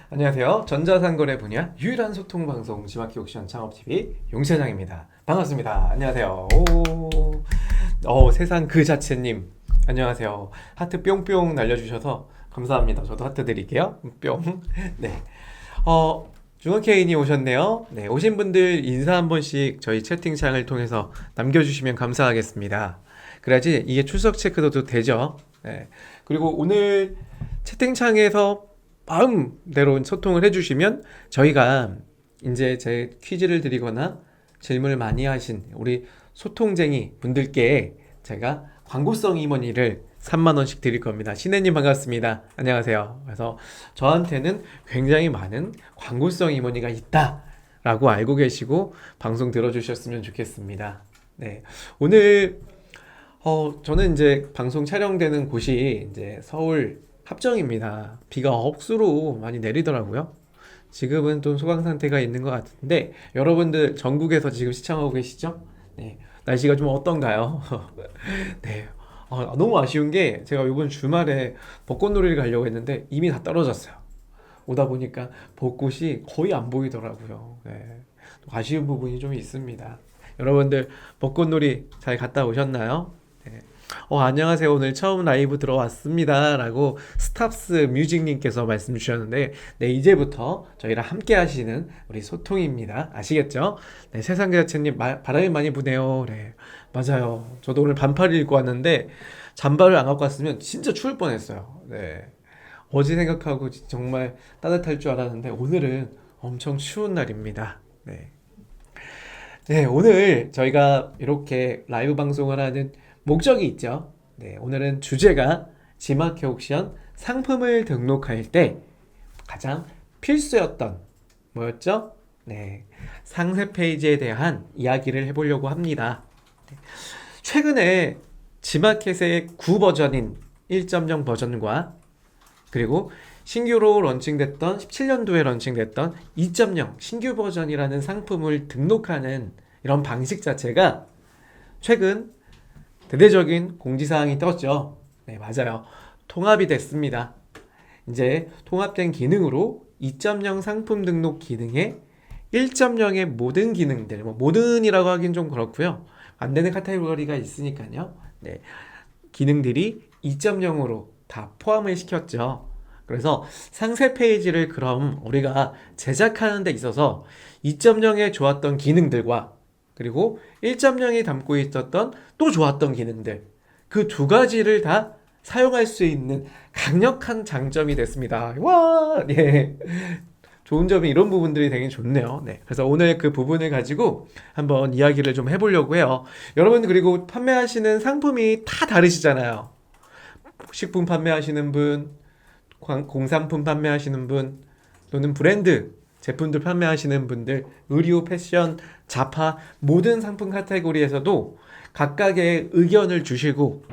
안녕하세요. 전자상거래 분야 유일한 소통 방송 지마키 옥션 창업TV 용세장입니다. 반갑습니다. 안녕하세요. 세상 그 자체님. 안녕하세요. 하트 뿅뿅 날려주셔서 감사합니다. 저도 하트 드릴게요. 뿅. 네. 중학개인이 오셨네요. 네. 오신 분들 인사 한 번씩 저희 채팅창을 통해서 남겨주시면 감사하겠습니다. 그래야지 이게 출석 체크도 되죠. 네. 그리고 오늘 채팅창에서 마음대로 소통을 해주시면 저희가 이제 제 퀴즈를 드리거나 질문을 많이 하신 우리 소통쟁이 분들께 제가 광고성 이모니를 3만원씩 드릴 겁니다. 신혜님 반갑습니다. 안녕하세요. 그래서 저한테는 굉장히 많은 광고성 이모니가 있다 라고 알고 계시고 방송 들어주셨으면 좋겠습니다. 네. 오늘 저는 이제 방송 촬영되는 곳이 이제 서울 합정입니다. 비가 억수로 많이 내리더라고요. 지금은 좀 소강 상태가 있는 것 같은데 여러분들 전국에서 지금 시청하고 계시죠? 네, 날씨가 좀 어떤가요? 네, 너무 아쉬운 게 제가 이번 주말에 벚꽃놀이를 가려고 했는데 이미 다 떨어졌어요. 오다 보니까 벚꽃이 거의 안 보이더라고요. 네, 아쉬운 부분이 좀 있습니다. 여러분들 벚꽃놀이 잘 갔다 오셨나요? 네. 안녕하세요. 오늘 처음 라이브 들어왔습니다. 라고 스탑스 뮤직님께서 말씀 주셨는데, 네, 이제부터 저희랑 함께 하시는 우리 소통입니다. 아시겠죠? 네, 세상계자체님, 바람이 많이 부네요. 네, 맞아요. 저도 오늘 반팔을 입고 왔는데, 잠바를 안 갖고 왔으면 진짜 추울 뻔했어요. 네. 어제 생각하고 정말 따뜻할 줄 알았는데, 오늘은 엄청 추운 날입니다. 네. 네, 오늘 저희가 이렇게 라이브 방송을 하는 목적이 있죠. 네, 오늘은 주제가 지마켓 옥션 상품을 등록할 때 가장 필수였던 뭐였죠? 네, 상세 페이지에 대한 이야기를 해보려고 합니다. 네, 최근에 지마켓의 9 버전인 1.0 버전과 그리고 신규로 런칭됐던 17년도에 런칭됐던 2.0 신규 버전이라는 상품을 등록하는 이런 방식 자체가 최근 대대적인 공지사항이 떴죠. 네, 맞아요. 통합이 됐습니다. 이제 통합된 기능으로 2.0 상품 등록 기능에 1.0의 모든 기능들, 모든이라고 하긴 좀 그렇고요. 안 되는 카테고리가 있으니까요. 네, 기능들이 2.0으로 다 포함을 시켰죠. 그래서 상세 페이지를 그럼 우리가 제작하는 데 있어서 2.0에 좋았던 기능들과 그리고 1.0이 담고 있었던 또 좋았던 기능들 그 두 가지를 다 사용할 수 있는 강력한 장점이 됐습니다. 와, 예. 좋은 점이 이런 부분들이 되게 좋네요. 네. 그래서 오늘 그 부분을 가지고 한번 이야기를 좀 해보려고 해요. 여러분, 그리고 판매하시는 상품이 다 다르시잖아요. 식품 판매하시는 분, 공산품 판매하시는 분, 또는 브랜드 제품들 판매하시는 분들, 의류, 패션, 잡화 모든 상품 카테고리에서도 각각의 의견을 주시고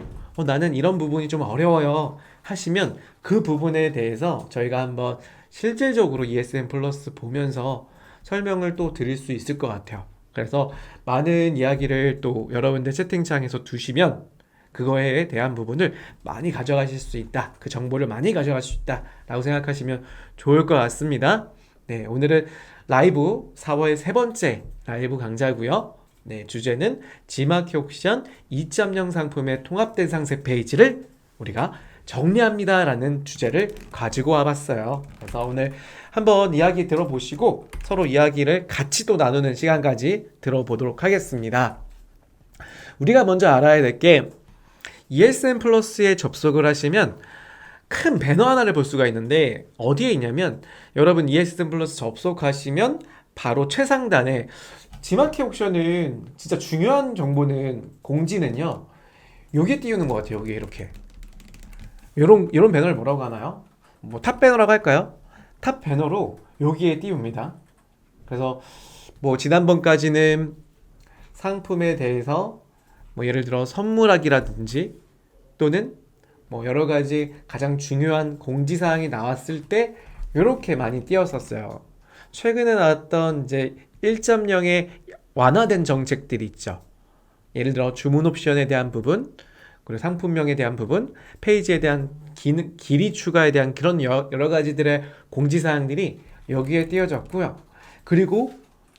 나는 이런 부분이 좀 어려워요 하시면 그 부분에 대해서 저희가 한번 실질적으로 ESN 플러스 보면서 설명을 또 드릴 수 있을 것 같아요. 그래서 많은 이야기를 또 여러분들 채팅창에서 두시면 그거에 대한 부분을 많이 가져가실 수 있다. 그 정보를 많이 가져갈 수 있다. 라고 생각하시면 좋을 것 같습니다. 네, 오늘은 라이브 4월 세 번째 라이브 강좌고요. 네, 주제는 지마켓 옥션 2.0 상품의 통합된 상세 페이지를 우리가 정리합니다 라는 주제를 가지고 와봤어요. 그래서 오늘 한번 이야기 들어보시고 서로 이야기를 같이 또 나누는 시간까지 들어보도록 하겠습니다. 우리가 먼저 알아야 될 게 ESN 플러스에 접속을 하시면 큰 배너 하나를 볼 수가 있는데 어디에 있냐면 여러분 ESN 플러스 접속하시면 바로 최상단에 지마켓 옥션은 진짜 중요한 정보는 공지는요 여기에 띄우는 것 같아요. 여기 이렇게 이런 배너를 뭐라고 하나요? 뭐 탑 배너라고 할까요? 탑 배너로 여기에 띄웁니다. 그래서 뭐 지난번까지는 상품에 대해서 뭐 예를 들어 선물하기라든지 또는 뭐 여러 가지 가장 중요한 공지사항이 나왔을 때 이렇게 많이 띄었었어요. 최근에 나왔던 이제 1.0의 완화된 정책들이 있죠. 예를 들어 주문 옵션에 대한 부분, 그리고 상품명에 대한 부분, 페이지에 대한 길이 추가에 대한 그런 여러 가지들의 공지사항들이 여기에 띄어졌고요. 그리고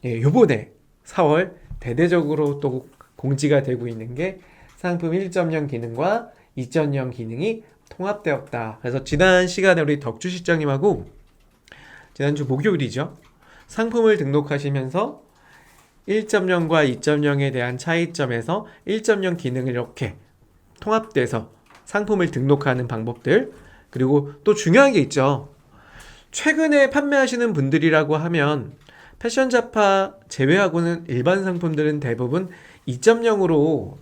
요번에 4월 대대적으로 또 공지가 되고 있는 게 상품 1.0 기능과 2.0 기능이 통합되었다. 그래서 지난 시간에 우리 덕주 실장님하고 지난주 목요일이죠. 상품을 등록하시면서 1.0과 2.0에 대한 차이점에서 1.0 기능을 이렇게 통합돼서 상품을 등록하는 방법들, 그리고 또 중요한 게 있죠. 최근에 판매하시는 분들이라고 하면 패션 잡화 제외하고는 일반 상품들은 대부분 2.0으로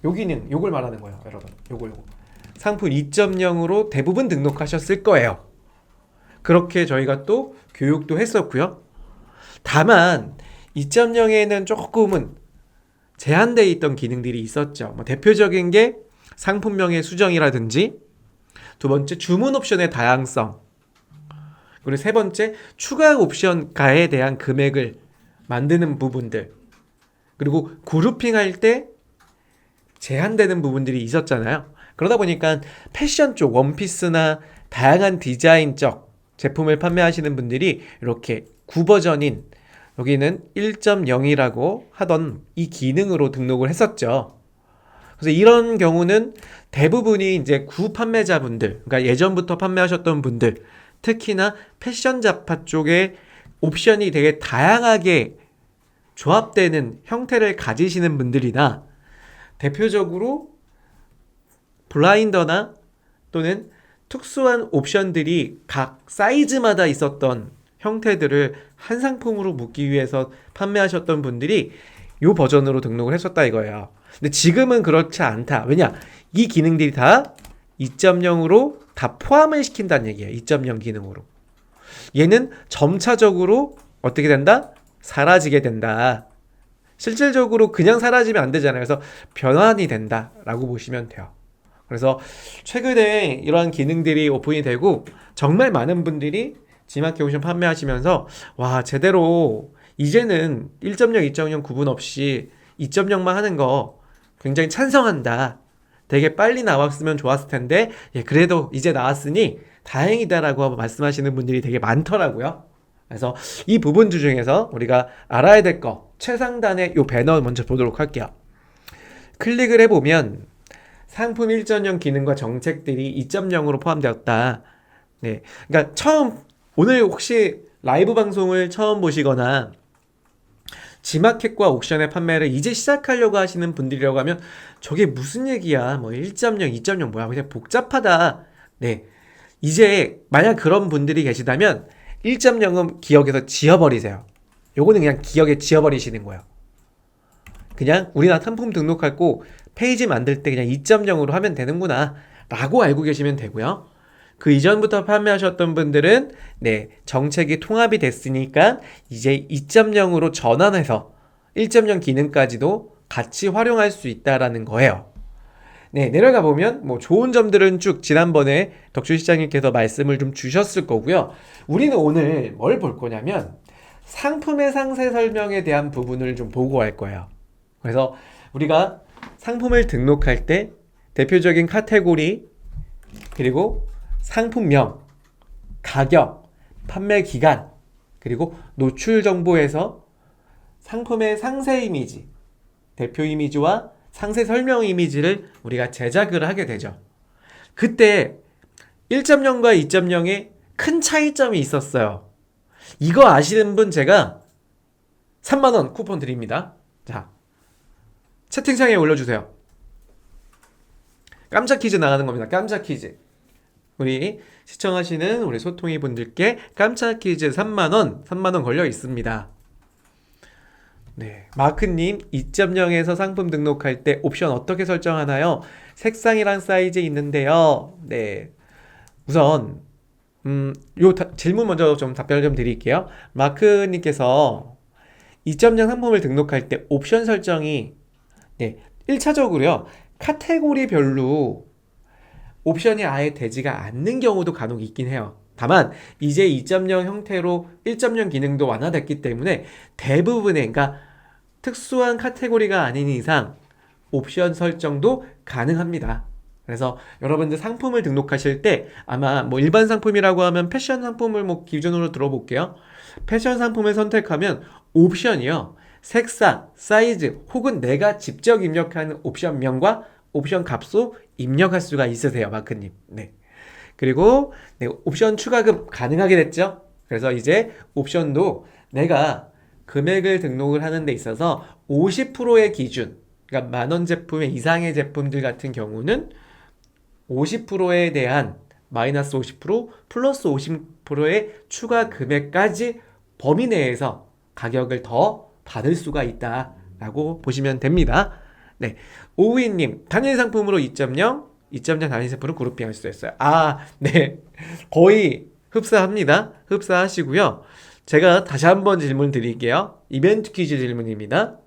요걸 말하는 거예요, 여러분. 요거 상품 2.0으로 대부분 등록하셨을 거예요. 그렇게 저희가 또 교육도 했었고요. 다만 2.0에는 조금은 제한되어 있던 기능들이 있었죠. 대표적인 게 상품명의 수정이라든지, 두 번째 주문 옵션의 다양성, 그리고 세 번째 추가 옵션 가에 대한 금액을 만드는 부분들, 그리고 그룹핑할 때 제한되는 부분들이 있었잖아요. 그러다 보니까 패션 쪽 원피스나 다양한 디자인적 제품을 판매하시는 분들이 이렇게 9버전인 여기는 1.0이라고 하던 이 기능으로 등록을 했었죠. 그래서 이런 경우는 대부분이 이제 구판매자분들, 그러니까 예전부터 판매하셨던 분들, 특히나 패션 잡화 쪽에 옵션이 되게 다양하게 조합되는 형태를 가지시는 분들이나, 대표적으로 블라인더나 또는 특수한 옵션들이 각 사이즈마다 있었던 형태들을 한 상품으로 묶기 위해서 판매하셨던 분들이 이 버전으로 등록을 했었다 이거예요. 근데 지금은 그렇지 않다. 왜냐? 이 기능들이 다 2.0으로 다 포함을 시킨다는 얘기예요. 2.0 기능으로. 얘는 점차적으로 어떻게 된다? 사라지게 된다. 실질적으로 그냥 사라지면 안 되잖아요. 그래서 변환이 된다라고 보시면 돼요. 그래서 최근에 이러한 기능들이 오픈이 되고 정말 많은 분들이 지마켓 옵션 판매하시면서 와, 제대로 이제는 1.0, 2.0 구분 없이 2.0만 하는 거 굉장히 찬성한다. 되게 빨리 나왔으면 좋았을 텐데 그래도 이제 나왔으니 다행이다라고 말씀하시는 분들이 되게 많더라고요. 그래서 이 부분들 중에서 우리가 알아야 될 거 최상단의 이 배너 먼저 보도록 할게요. 클릭을 해보면 상품 1.0 기능과 정책들이 2.0으로 포함되었다. 네, 그러니까 오늘 혹시 라이브 방송을 처음 보시거나 지마켓과 옥션의 판매를 이제 시작하려고 하시는 분들이라고 하면 저게 무슨 얘기야? 1.0, 2.0 뭐야? 그냥 복잡하다. 네, 이제 만약 그런 분들이 계시다면 1.0은 기억에서 지워버리세요. 요거는 그냥 기억에 지워버리시는 거예요. 그냥 우리나라 상품 등록하고 페이지 만들 때 그냥 2.0으로 하면 되는구나 라고 알고 계시면 되고요. 그 이전부터 판매하셨던 분들은 정책이 통합이 됐으니까 이제 2.0으로 전환해서 1.0 기능까지도 같이 활용할 수 있다라는 거예요. 네, 내려가 보면 좋은 점들은 쭉 지난번에 덕주 시장님께서 말씀을 좀 주셨을 거고요. 우리는 오늘 뭘 볼 거냐면 상품의 상세 설명에 대한 부분을 좀 보고 갈 거예요. 그래서 우리가 상품을 등록할 때 대표적인 카테고리, 그리고 상품명, 가격, 판매 기간, 그리고 노출 정보에서 상품의 상세 이미지, 대표 이미지와 상세 설명 이미지를 우리가 제작을 하게 되죠. 그때 1.0과 2.0에 큰 차이점이 있었어요. 이거 아시는 분 제가 3만원 쿠폰 드립니다. 자, 채팅창에 올려주세요. 깜짝 퀴즈 나가는 겁니다. 깜짝 퀴즈. 우리 시청하시는 우리 소통이 분들께 깜짝 퀴즈 3만원 걸려 있습니다. 네, 마크님 2.0에서 상품 등록할 때 옵션 어떻게 설정하나요? 색상이랑 사이즈 있는데요. 네, 우선 질문 먼저 좀 답변을 좀 드릴게요. 마크님께서 2.0 상품을 등록할 때 옵션 설정이 1차적으로요 카테고리별로 옵션이 아예 되지가 않는 경우도 간혹 있긴 해요. 다만 이제 2.0 형태로 1.0 기능도 완화됐기 때문에 대부분의, 그러니까 특수한 카테고리가 아닌 이상 옵션 설정도 가능합니다. 그래서 여러분들 상품을 등록하실 때 아마 뭐 일반 상품이라고 하면 패션 상품을 뭐 기준으로 들어볼게요. 패션 상품을 선택하면 옵션이요. 색상, 사이즈 혹은 내가 직접 입력하는 옵션명과 옵션 값도 입력할 수가 있으세요, 마크님. 네. 그리고 네, 옵션 추가금 가능하게 됐죠? 그래서 이제 옵션도 내가 금액을 등록을 하는 데 있어서 50%의 기준, 그러니까 만원 제품 이상의 제품들 같은 경우는 50%에 대한 마이너스 50% 플러스 50%의 추가 금액까지 범위 내에서 가격을 더 받을 수가 있다라고 보시면 됩니다. 네, 오우이님 단일 상품으로 2.0, 2.0 단일 상품으로 그룹핑 할 수 있어요. 아, 네, 거의 흡사합니다. 흡사하시고요. 제가 다시 한번 질문 드릴게요. 이벤트 퀴즈 질문입니다.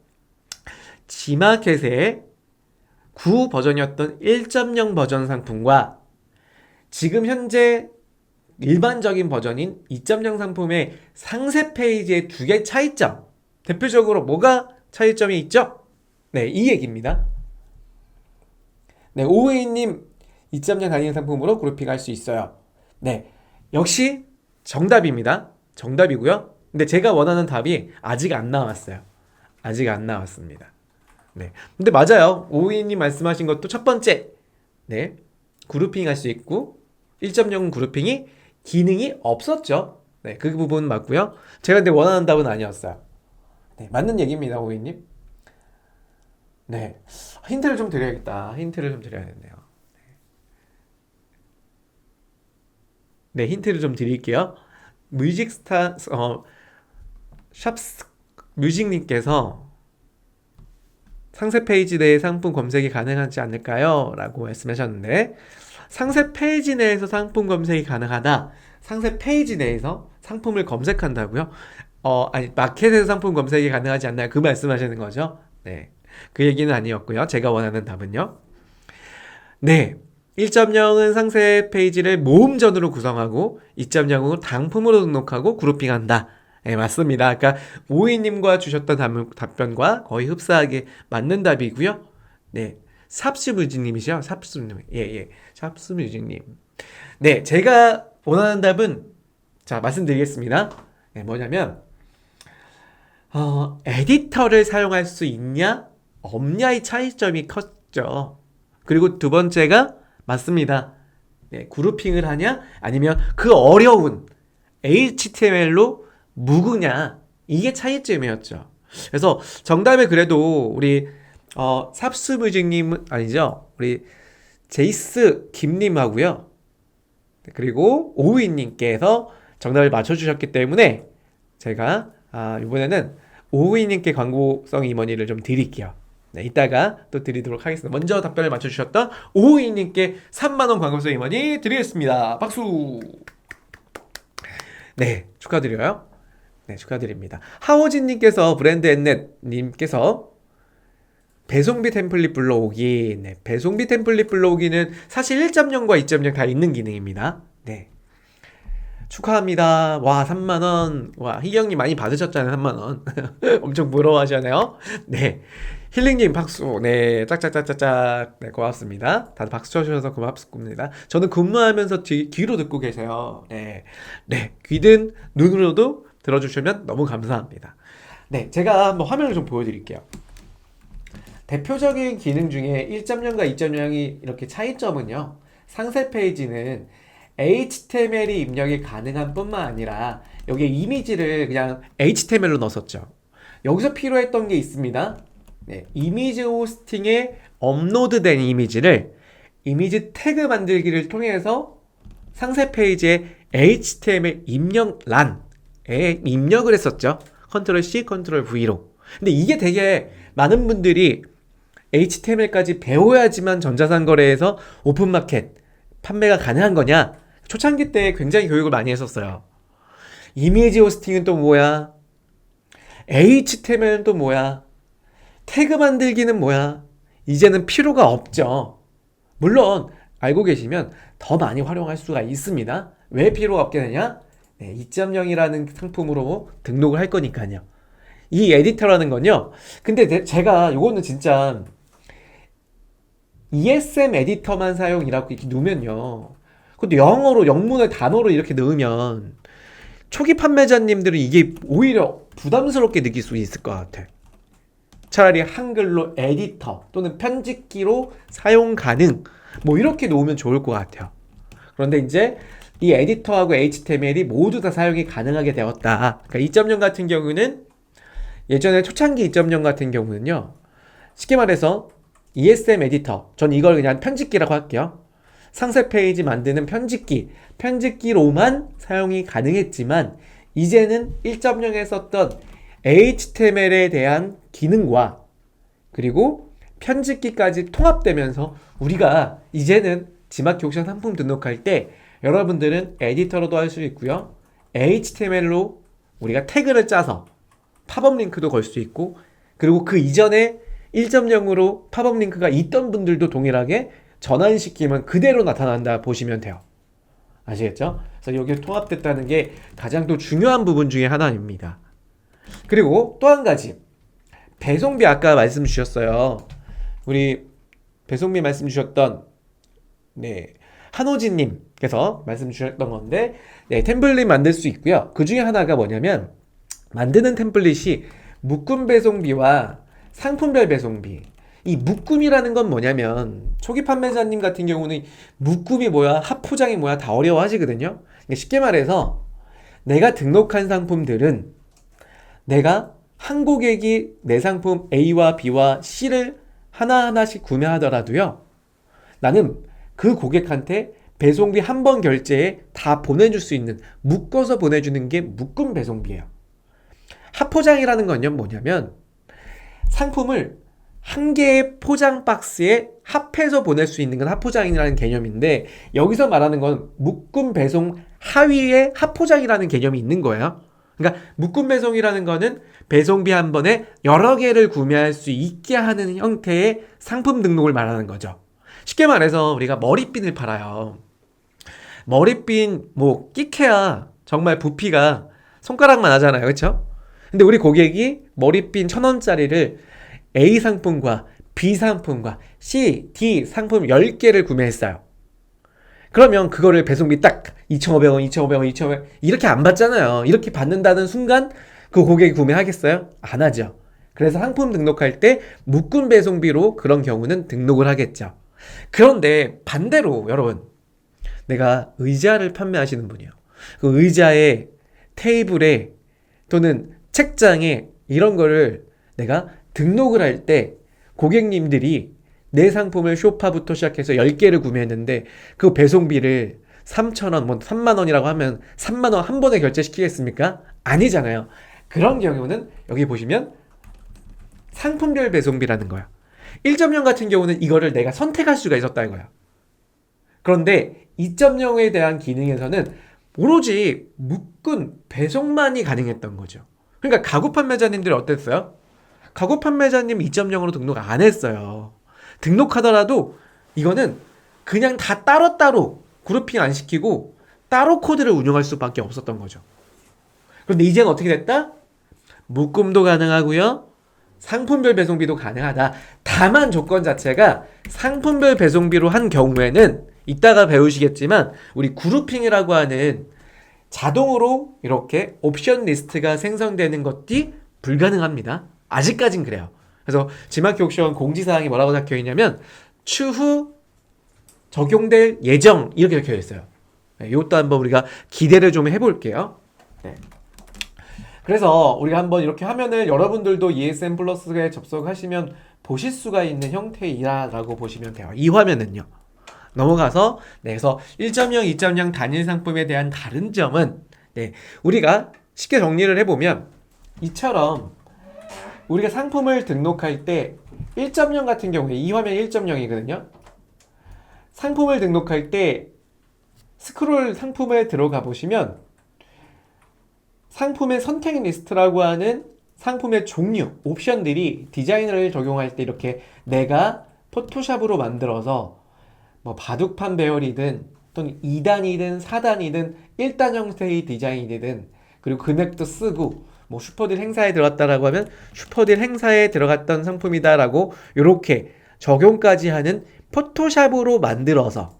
지마켓의 9 버전이었던 1.0 버전 상품과 지금 현재 일반적인 버전인 2.0 상품의 상세 페이지의 두 개 차이점, 대표적으로 뭐가 차이점이 있죠? 네, 이 얘기입니다. 네, 오웨이님 2.0 단일 상품으로 그룹핑 할 수 있어요. 네, 역시 정답입니다. 정답이고요. 근데 제가 원하는 답이 아직 안 나왔어요. 아직 안 나왔습니다. 네, 근데 맞아요. 오웨이님 말씀하신 것도 첫 번째, 네, 그룹핑 할 수 있고 1.0 그룹핑이 기능이 없었죠. 네, 그 부분 맞고요. 제가 근데 원하는 답은 아니었어요. 네, 맞는 얘기입니다, 오이님. 네, 힌트를 좀 드려야겠다. 힌트를 좀 드려야겠네요. 네, 힌트를 좀 드릴게요. 뮤직스타 샵스 뮤직님께서 상세 페이지 내에 상품 검색이 가능하지 않을까요? 라고 말씀하셨는데, 상세 페이지 내에서 상품 검색이 가능하다. 상세 페이지 내에서 상품을 검색한다고요? 아니, 마켓에서 상품 검색이 가능하지 않나요? 그 말씀하시는 거죠? 네. 그 얘기는 아니었고요. 제가 원하는 답은요. 네. 1.0은 상세 페이지를 모음전으로 구성하고 2.0은 당품으로 등록하고 그룹핑한다. 네, 맞습니다. 그러니까 오이님과 주셨던 답변과 거의 흡사하게 맞는 답이고요. 네. 삽스뮤직님이시죠? 삽스뮤직. 예, 예. 삽스뮤직님. 네, 제가 원하는 답은 자, 말씀드리겠습니다. 네, 뭐냐면 에디터를 사용할 수 있냐 없냐의 차이점이 컸죠. 그리고 두 번째가 맞습니다. 네, 그룹핑을 하냐 아니면 그 어려운 HTML로 묶으냐, 이게 차이점이었죠. 그래서 정답에 그래도 우리 삽스뮤직님 아니죠, 우리 제이스 김님하고요, 그리고 오우이님께서 정답을 맞춰주셨기 때문에 제가 이번에는 오우이님께 광고성 임원이를 좀 드릴게요. 네, 이따가 또 드리도록 하겠습니다. 먼저 답변을 맞춰주셨던 오우이님께 3만원 광고성 임원이 드리겠습니다. 박수! 네, 축하드려요. 네, 축하드립니다. 하오진님께서 브랜드 앤넷님께서 배송비 템플릿 불러오기. 네, 배송비 템플릿 불러오기는 사실 1.0과 2.0 다 있는 기능입니다. 네, 축하합니다. 와, 3만원. 와, 희경님 많이 받으셨잖아요, 3만원. 엄청 부러워하시네요. 네. 힐링님 박수. 네, 짝짝짝짝짝. 네, 고맙습니다. 다들 박수 쳐주셔서 고맙습니다. 저는 근무하면서 귀로 듣고 계세요. 네. 네, 귀든 눈으로도 들어주시면 너무 감사합니다. 네, 제가 한번 화면을 좀 보여드릴게요. 대표적인 기능 중에 1.0과 2.0이 이렇게 차이점은요, 상세 페이지는 HTML이 입력이 가능한 뿐만 아니라 여기에 이미지를 그냥 HTML로 넣었었죠. 여기서 필요했던 게 있습니다. 네, 이미지 호스팅에 업로드된 이미지를 이미지 태그 만들기를 통해서 상세 페이지에 HTML 입력란에 입력을 했었죠. 컨트롤 C, 컨트롤 V로. 근데 이게 되게 많은 분들이 HTML까지 배워야지만 전자상거래에서 오픈마켓 판매가 가능한 거냐? 초창기 때 굉장히 교육을 많이 했었어요. 이미지 호스팅은 또 뭐야? HTML은 또 뭐야? 태그 만들기는 뭐야? 이제는 필요가 없죠. 물론 알고 계시면 더 많이 활용할 수가 있습니다. 왜 필요가 없게 되냐? 네, 2.0이라는 상품으로 등록을 할 거니까요. 이 에디터라는 건요. 근데 제가 요거는 진짜 ESM 에디터만 사용이라고 이렇게 놓으면요. 근데 영어로 영문을 단어로 이렇게 넣으면 초기 판매자님들은 이게 오히려 부담스럽게 느낄 수 있을 것 같아. 차라리 한글로 에디터 또는 편집기로 사용 가능 뭐 이렇게 놓으면 좋을 것 같아요. 그런데 이제 이 에디터하고 HTML이 모두 다 사용이 가능하게 되었다. 그러니까 2.0 같은 경우는 예전에 초창기 2.0 같은 경우는요. 쉽게 말해서 ESM 에디터, 전 이걸 그냥 편집기라고 할게요. 상세 페이지 만드는 편집기로만 사용이 가능했지만 이제는 1.0에 썼던 HTML에 대한 기능과 그리고 편집기까지 통합되면서 우리가 이제는 지마켓 옥션 상품 등록할 때 여러분들은 에디터로도 할 수 있고요. HTML로 우리가 태그를 짜서 팝업 링크도 걸 수 있고 그리고 그 이전에 1.0으로 팝업 링크가 있던 분들도 동일하게 전환시키면 그대로 나타난다 보시면 돼요. 아시겠죠? 그래서 여기에 통합됐다는 게 가장 또 중요한 부분 중에 하나입니다. 그리고 또 한 가지 배송비 아까 말씀 주셨어요. 우리 배송비 말씀 주셨던 한호진님께서 말씀 주셨던 건데 템플릿 만들 수 있고요. 그 중에 하나가 뭐냐면 만드는 템플릿이 묶음 배송비와 상품별 배송비. 이 묶음이라는 건 뭐냐면 초기 판매자님 같은 경우는 묶음이 뭐야 합포장이 뭐야 다 어려워하시거든요. 쉽게 말해서 내가 등록한 상품들은 내가 한 고객이 내 상품 A와 B와 C를 하나하나씩 구매하더라도요. 나는 그 고객한테 배송비 한 번 결제에 다 보내줄 수 있는 묶어서 보내주는 게 묶음 배송비예요. 합포장이라는 건요 뭐냐면 상품을 한 개의 포장 박스에 합해서 보낼 수 있는 건 합포장이라는 개념인데 여기서 말하는 건 묶음 배송 하위에 합포장이라는 개념이 있는 거예요. 그러니까 묶음 배송이라는 거는 배송비 한 번에 여러 개를 구매할 수 있게 하는 형태의 상품 등록을 말하는 거죠. 쉽게 말해서 우리가 머리핀을 팔아요. 머리핀 뭐 끼케야 정말 부피가 손가락만 하잖아요. 그렇죠? 근데 우리 고객이 머리핀 1,000원짜리를 A 상품과 B 상품과 C, D 상품 10개를 구매했어요. 그러면 그거를 배송비 딱 2,500원, 2,500원, 2,500원 이렇게 안 받잖아요. 이렇게 받는다는 순간 그 고객이 구매하겠어요? 안 하죠. 그래서 상품 등록할 때 묶음 배송비로 그런 경우는 등록을 하겠죠. 그런데 반대로 여러분 내가 의자를 판매하시는 분이요. 그 의자에 테이블에 또는 책장에 이런 거를 내가 등록을 할 때 고객님들이 내 상품을 쇼파부터 시작해서 10개를 구매했는데 그 배송비를 3,000원, 뭐 3만원이라고 하면 3만원 한 번에 결제시키겠습니까? 아니잖아요. 그런 경우는 여기 보시면 상품별 배송비라는 거야. 1.0 같은 경우는 이거를 내가 선택할 수가 있었다는 거야. 그런데 2.0에 대한 기능에서는 오로지 묶은 배송만이 가능했던 거죠. 그러니까 가구 판매자님들이 어땠어요? 가구 판매자님 2.0으로 등록 안 했어요. 등록하더라도 이거는 그냥 다 따로따로 그룹핑 안 시키고 따로 코드를 운영할 수밖에 없었던 거죠. 그런데 이제는 어떻게 됐다? 묶음도 가능하고요. 상품별 배송비도 가능하다. 다만 조건 자체가 상품별 배송비로 한 경우에는 이따가 배우시겠지만 우리 그룹핑이라고 하는 자동으로 이렇게 옵션 리스트가 생성되는 것이 불가능합니다. 아직까진 그래요. 그래서 지마켓 옥션 공지사항이 뭐라고 적혀있냐면 추후 적용될 예정 이렇게 적혀있어요. 이것도 한번 우리가 기대를 좀 해볼게요. 네. 그래서 우리가 한번 이렇게 화면을 여러분들도 ESM 플러스에 접속하시면 보실 수가 있는 형태이라고 보시면 돼요. 이 화면은요. 넘어가서 그래서 1.0, 2.0 단일 상품에 대한 다른 점은 우리가 쉽게 정리를 해보면 이처럼 우리가 상품을 등록할 때 1.0 같은 경우에 이 화면 1.0이거든요. 상품을 등록할 때 스크롤 상품에 들어가 보시면 상품의 선택 리스트라고 하는 상품의 종류, 옵션들이 디자인을 적용할 때 이렇게 내가 포토샵으로 만들어서 뭐 바둑판 배열이든 또는 2단이든 4단이든 1단 형태의 디자인이든 그리고 금액도 쓰고 뭐 슈퍼딜 행사에 들어갔다라고 하면 슈퍼딜 행사에 들어갔던 상품이다라고 이렇게 적용까지 하는 포토샵으로 만들어서,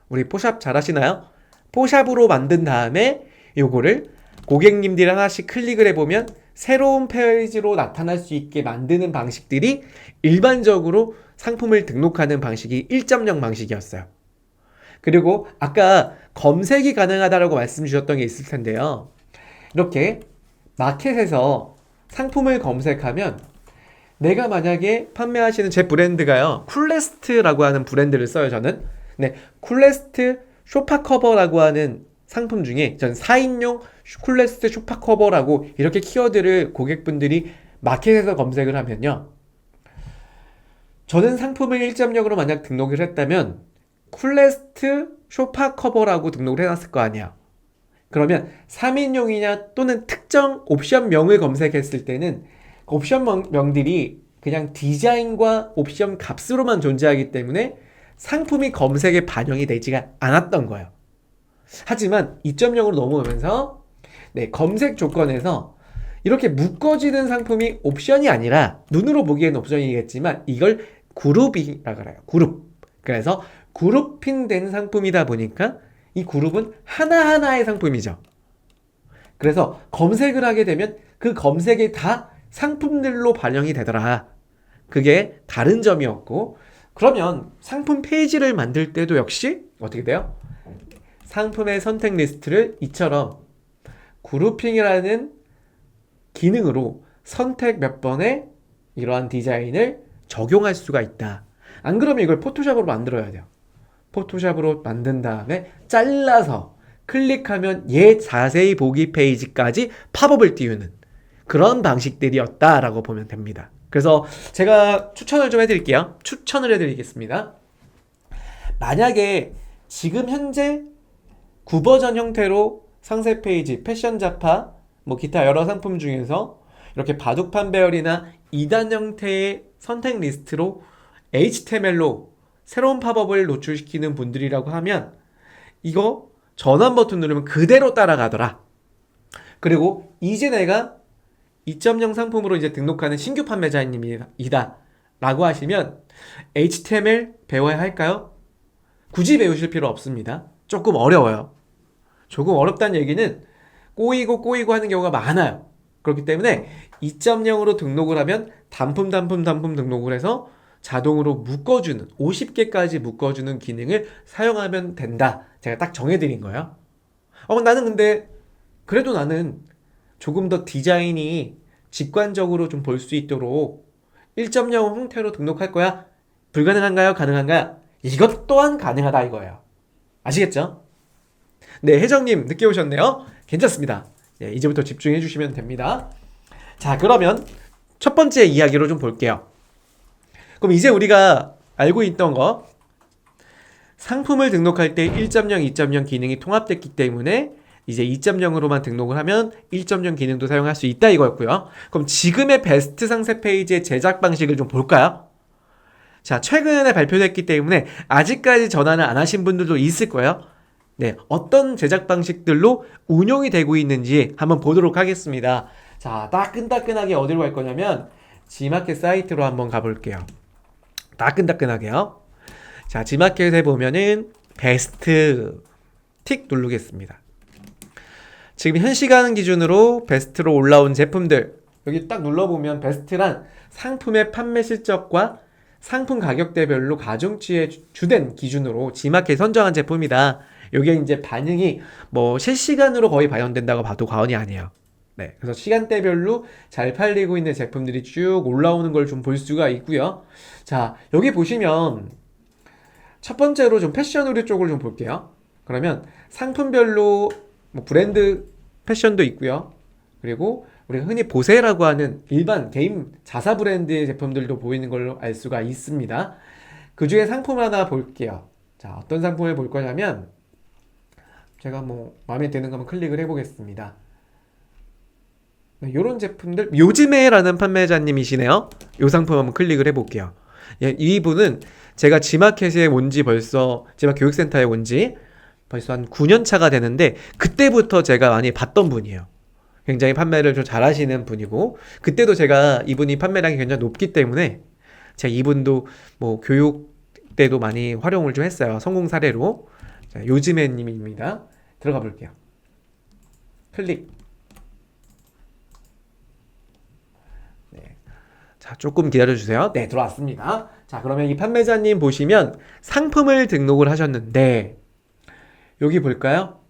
우리 포샵 잘 하시나요? 포샵으로 만든 다음에 요거를 고객님들이 하나씩 클릭을 해보면 새로운 페이지로 나타날 수 있게 만드는 방식들이 일반적으로 상품을 등록하는 방식이 1.0 방식이었어요. 그리고 아까 검색이 가능하다고 말씀 주셨던 게 있을 텐데요. 이렇게 마켓에서 상품을 검색하면 내가 만약에 판매하시는 제 브랜드가요, 쿨레스트라고 하는 브랜드를 써요, 저는. 네, 쿨레스트 소파 커버라고 하는 상품 중에 전 4인용 쿨레스트 소파 커버라고 이렇게 키워드를 고객분들이 마켓에서 검색을 하면요, 저는 상품을 1.0으로 만약 등록을 했다면 쿨레스트 소파 커버라고 등록을 해놨을 거 아니야. 그러면 3인용이냐 또는 특정 옵션명을 검색했을 때는 옵션명들이 그냥 디자인과 옵션 값으로만 존재하기 때문에 상품이 검색에 반영이 되지가 않았던 거예요. 하지만 2.0으로 넘어오면서 검색 조건에서 이렇게 묶어지는 상품이 옵션이 아니라, 눈으로 보기에는 옵션이겠지만 이걸 그룹이라 그래요. 그룹. 그래서 그룹핑된 상품이다 보니까 이 그룹은 하나하나의 상품이죠. 그래서 검색을 하게 되면 그 검색이 다 상품들로 반영이 되더라. 그게 다른 점이었고, 그러면 상품 페이지를 만들 때도 역시 어떻게 돼요? 상품의 선택 리스트를 이처럼 그룹핑이라는 기능으로 선택 몇 번에 이러한 디자인을 적용할 수가 있다. 안 그러면 이걸 포토샵으로 만들어야 돼요. 포토샵으로 만든 다음에 잘라서 클릭하면 자세히 보기 페이지까지 팝업을 띄우는 그런 방식들이었다라고 보면 됩니다. 그래서 제가 추천을 좀 해드릴게요. 추천을 해드리겠습니다. 만약에 지금 현재 9버전 형태로 상세 페이지, 패션 잡화, 기타 여러 상품 중에서 이렇게 바둑판 배열이나 2단 형태의 선택 리스트로 HTML로 새로운 팝업을 노출시키는 분들이라고 하면 이거 전환 버튼 누르면 그대로 따라가더라. 그리고 이제 내가 2.0 상품으로 이제 등록하는 신규 판매자님이다 라고 하시면 HTML 배워야 할까요? 굳이 배우실 필요 없습니다. 조금 어려워요. 조금 어렵다는 얘기는 꼬이고 하는 경우가 많아요. 그렇기 때문에 2.0으로 등록을 하면 단품 등록을 해서 자동으로 묶어주는 50개까지 묶어주는 기능을 사용하면 된다. 제가 딱 정해드린 거예요. 나는 근데 그래도 나는 조금 더 디자인이 직관적으로 좀 볼 수 있도록 1.0 형태로 등록할 거야. 불가능한가요? 가능한가요? 이것 또한 가능하다 이거예요. 아시겠죠? 네, 혜정님 늦게 오셨네요. 괜찮습니다. 이제부터 집중해 주시면 됩니다. 자, 그러면 첫 번째 이야기로 좀 볼게요. 그럼 이제 우리가 알고 있던 거, 상품을 등록할 때 1.0, 2.0 기능이 통합됐기 때문에 이제 2.0으로만 등록을 하면 1.0 기능도 사용할 수 있다 이거였고요. 그럼 지금의 베스트 상세 페이지의 제작 방식을 좀 볼까요? 자, 최근에 발표됐기 때문에 아직까지 전환을 안 하신 분들도 있을 거예요. 네, 어떤 제작 방식들로 운용이 되고 있는지 한번 보도록 하겠습니다. 자, 따끈따끈하게 어디로 갈 거냐면 지마켓 사이트로 한번 가볼게요. 따끈따끈하게요. 자, 지마켓에 보면은 베스트 틱 누르겠습니다. 지금 현 시간 기준으로 베스트로 올라온 제품들, 여기 딱 눌러보면 베스트란 상품의 판매 실적과 상품 가격대별로 가중치의 주된 기준으로 지마켓 선정한 제품이다. 이게 이제 반응이 실시간으로 거의 반영된다고 봐도 과언이 아니에요. 네, 그래서 시간대별로 잘 팔리고 있는 제품들이 쭉 올라오는 걸 좀 볼 수가 있고요. 자, 여기 보시면 첫 번째로 좀 패션 의류 쪽을 좀 볼게요. 그러면 상품별로 브랜드 패션도 있고요. 그리고 우리가 흔히 보세라고 하는 일반 개인 자사 브랜드의 제품들도 보이는 걸로 알 수가 있습니다. 그 중에 상품 하나 볼게요. 자, 어떤 상품을 볼 거냐면 제가 마음에 드는 거 한번 클릭을 해보겠습니다. 이런 제품들, 요즘에라는 판매자님이시네요. 이 상품 한번 클릭을 해볼게요. 이분은 제가 지마켓에 온지 벌써, 지마켓 교육센터에 온지 벌써 한 9년 차가 되는데 그때부터 제가 많이 봤던 분이에요. 굉장히 판매를 좀 잘하시는 분이고, 그때도 제가 이분이 판매량이 굉장히 높기 때문에 제가 이분도 교육 때도 많이 활용을 좀 했어요. 성공 사례로. 자, 요즘의 님입니다. 들어가 볼게요. 클릭. 네. 자, 조금 기다려주세요. 네, 들어왔습니다. 자, 그러면 이 판매자님 보시면 상품을 등록을 하셨는데, 여기 볼까요?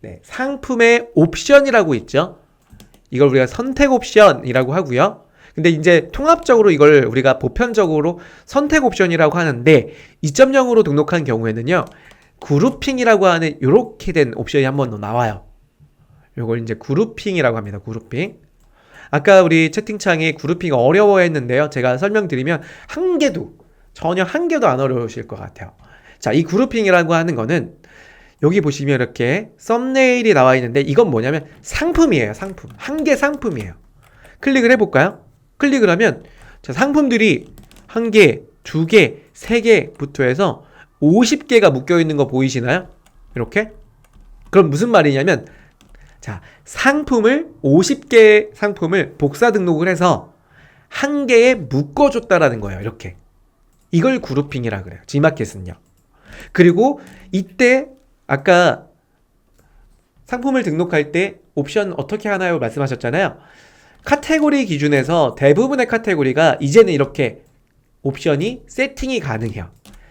네, 상품의 옵션이라고 있죠. 이걸 우리가 선택 옵션이라고 하고요. 근데 이제 통합적으로 이걸 우리가 보편적으로 선택 옵션이라고 하는데 2.0으로 등록한 경우에는요. 그룹핑이라고 하는 이렇게 된 옵션이 한 번 더 나와요. 이걸 이제 그룹핑이라고 합니다. 그룹핑. 아까 우리 채팅창에 그룹핑 어려워했는데요. 제가 설명드리면 전혀 한 개도 안 어려우실 것 같아요. 자, 이 그룹핑이라고 하는 거는 여기 보시면 이렇게 썸네일이 나와 있는데 이건 뭐냐면 상품이에요. 상품. 한 개 상품이에요. 클릭을 해볼까요? 클릭을 하면 자, 상품들이 한 개, 두 개, 세 개부터 해서 50개가 묶여있는 거 보이시나요? 이렇게? 그럼 무슨 말이냐면 자, 50개 상품을 복사 등록을 해서 한 개에 묶어줬다라는 거예요. 이렇게. 이걸 그룹핑이라 그래요. G마켓은요. 그리고 이때 아까 상품을 등록할 때 옵션 어떻게 하나요? 말씀하셨잖아요. 카테고리 기준에서 대부분의 카테고리가 이제는 이렇게 옵션이 세팅이 가능해요.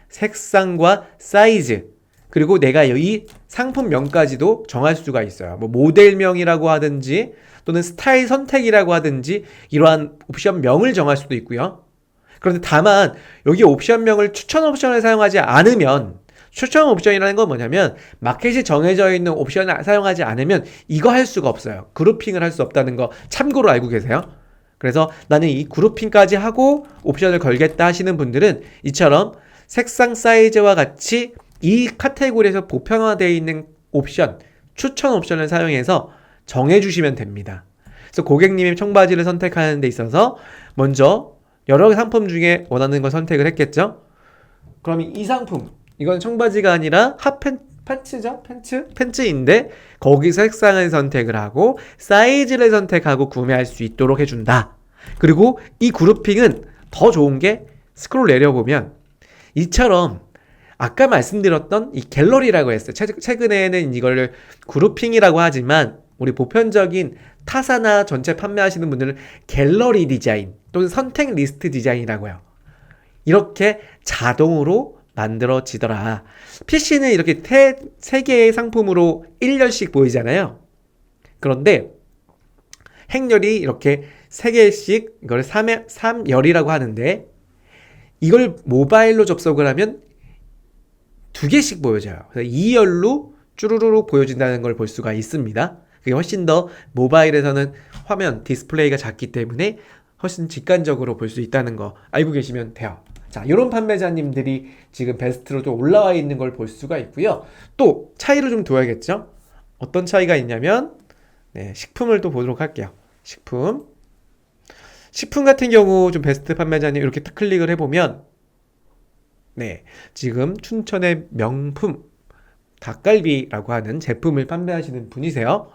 색상과 사이즈, 그리고 내가 이 상품명까지도 정할 수가 있어요. 뭐 모델명이라고 하든지 또는 스타일 선택이라고 하든지 이러한 옵션명을 정할 수도 있고요. 그런데 다만 여기 옵션명을 추천 옵션을 사용하지 않으면, 추천 옵션이라는 건 뭐냐면 마켓이 정해져 있는 옵션을 사용하지 않으면 이거 할 수가 없어요. 그룹핑을 할 수 없다는 거 참고로 알고 계세요? 그래서 나는 이 그룹핑까지 하고 옵션을 걸겠다 하시는 분들은 이처럼 색상 사이즈와 같이 이 카테고리에서 보편화되어 있는 옵션, 추천 옵션을 사용해서 정해주시면 됩니다. 그래서 고객님이 청바지를 선택하는 데 있어서 먼저 여러 상품 중에 원하는 걸 선택을 했겠죠? 그럼 이 상품, 이건 청바지가 아니라 팬츠죠? 팬츠인데 거기서 색상을 선택을 하고 사이즈를 선택하고 구매할 수 있도록 해준다. 그리고 이 그룹핑은 더 좋은 게 스크롤 내려보면 이처럼 아까 말씀드렸던 이 갤러리라고 했어요. 최근에는 이걸 그룹핑이라고 하지만 우리 보편적인 타사나 전체 판매하시는 분들은 갤러리 디자인 또는 선택 리스트 디자인이라고 해요. 이렇게 자동으로 만들어지더라. PC는 이렇게 세 개의 상품으로 1열씩 보이잖아요. 그런데 행렬이 이렇게 3개씩 이걸 3열이라고 하는데 이걸 모바일로 접속을 하면 2개씩 보여져요. 그래서 2열로 쭈루루룩 보여진다는 걸 볼 수가 있습니다. 그게 훨씬 더 모바일에서는 화면 디스플레이가 작기 때문에 훨씬 직관적으로 볼 수 있다는 거 알고 계시면 돼요. 자, 이런 판매자님들이 지금 베스트로 좀 올라와 있는 걸 볼 수가 있고요. 또 차이를 좀 둬야겠죠? 어떤 차이가 있냐면 네, 식품을 또 보도록 할게요. 식품 같은 경우 좀 베스트 판매자님 이렇게 딱 클릭을 해보면 네, 지금 춘천의 명품 닭갈비라고 하는 제품을 판매하시는 분이세요.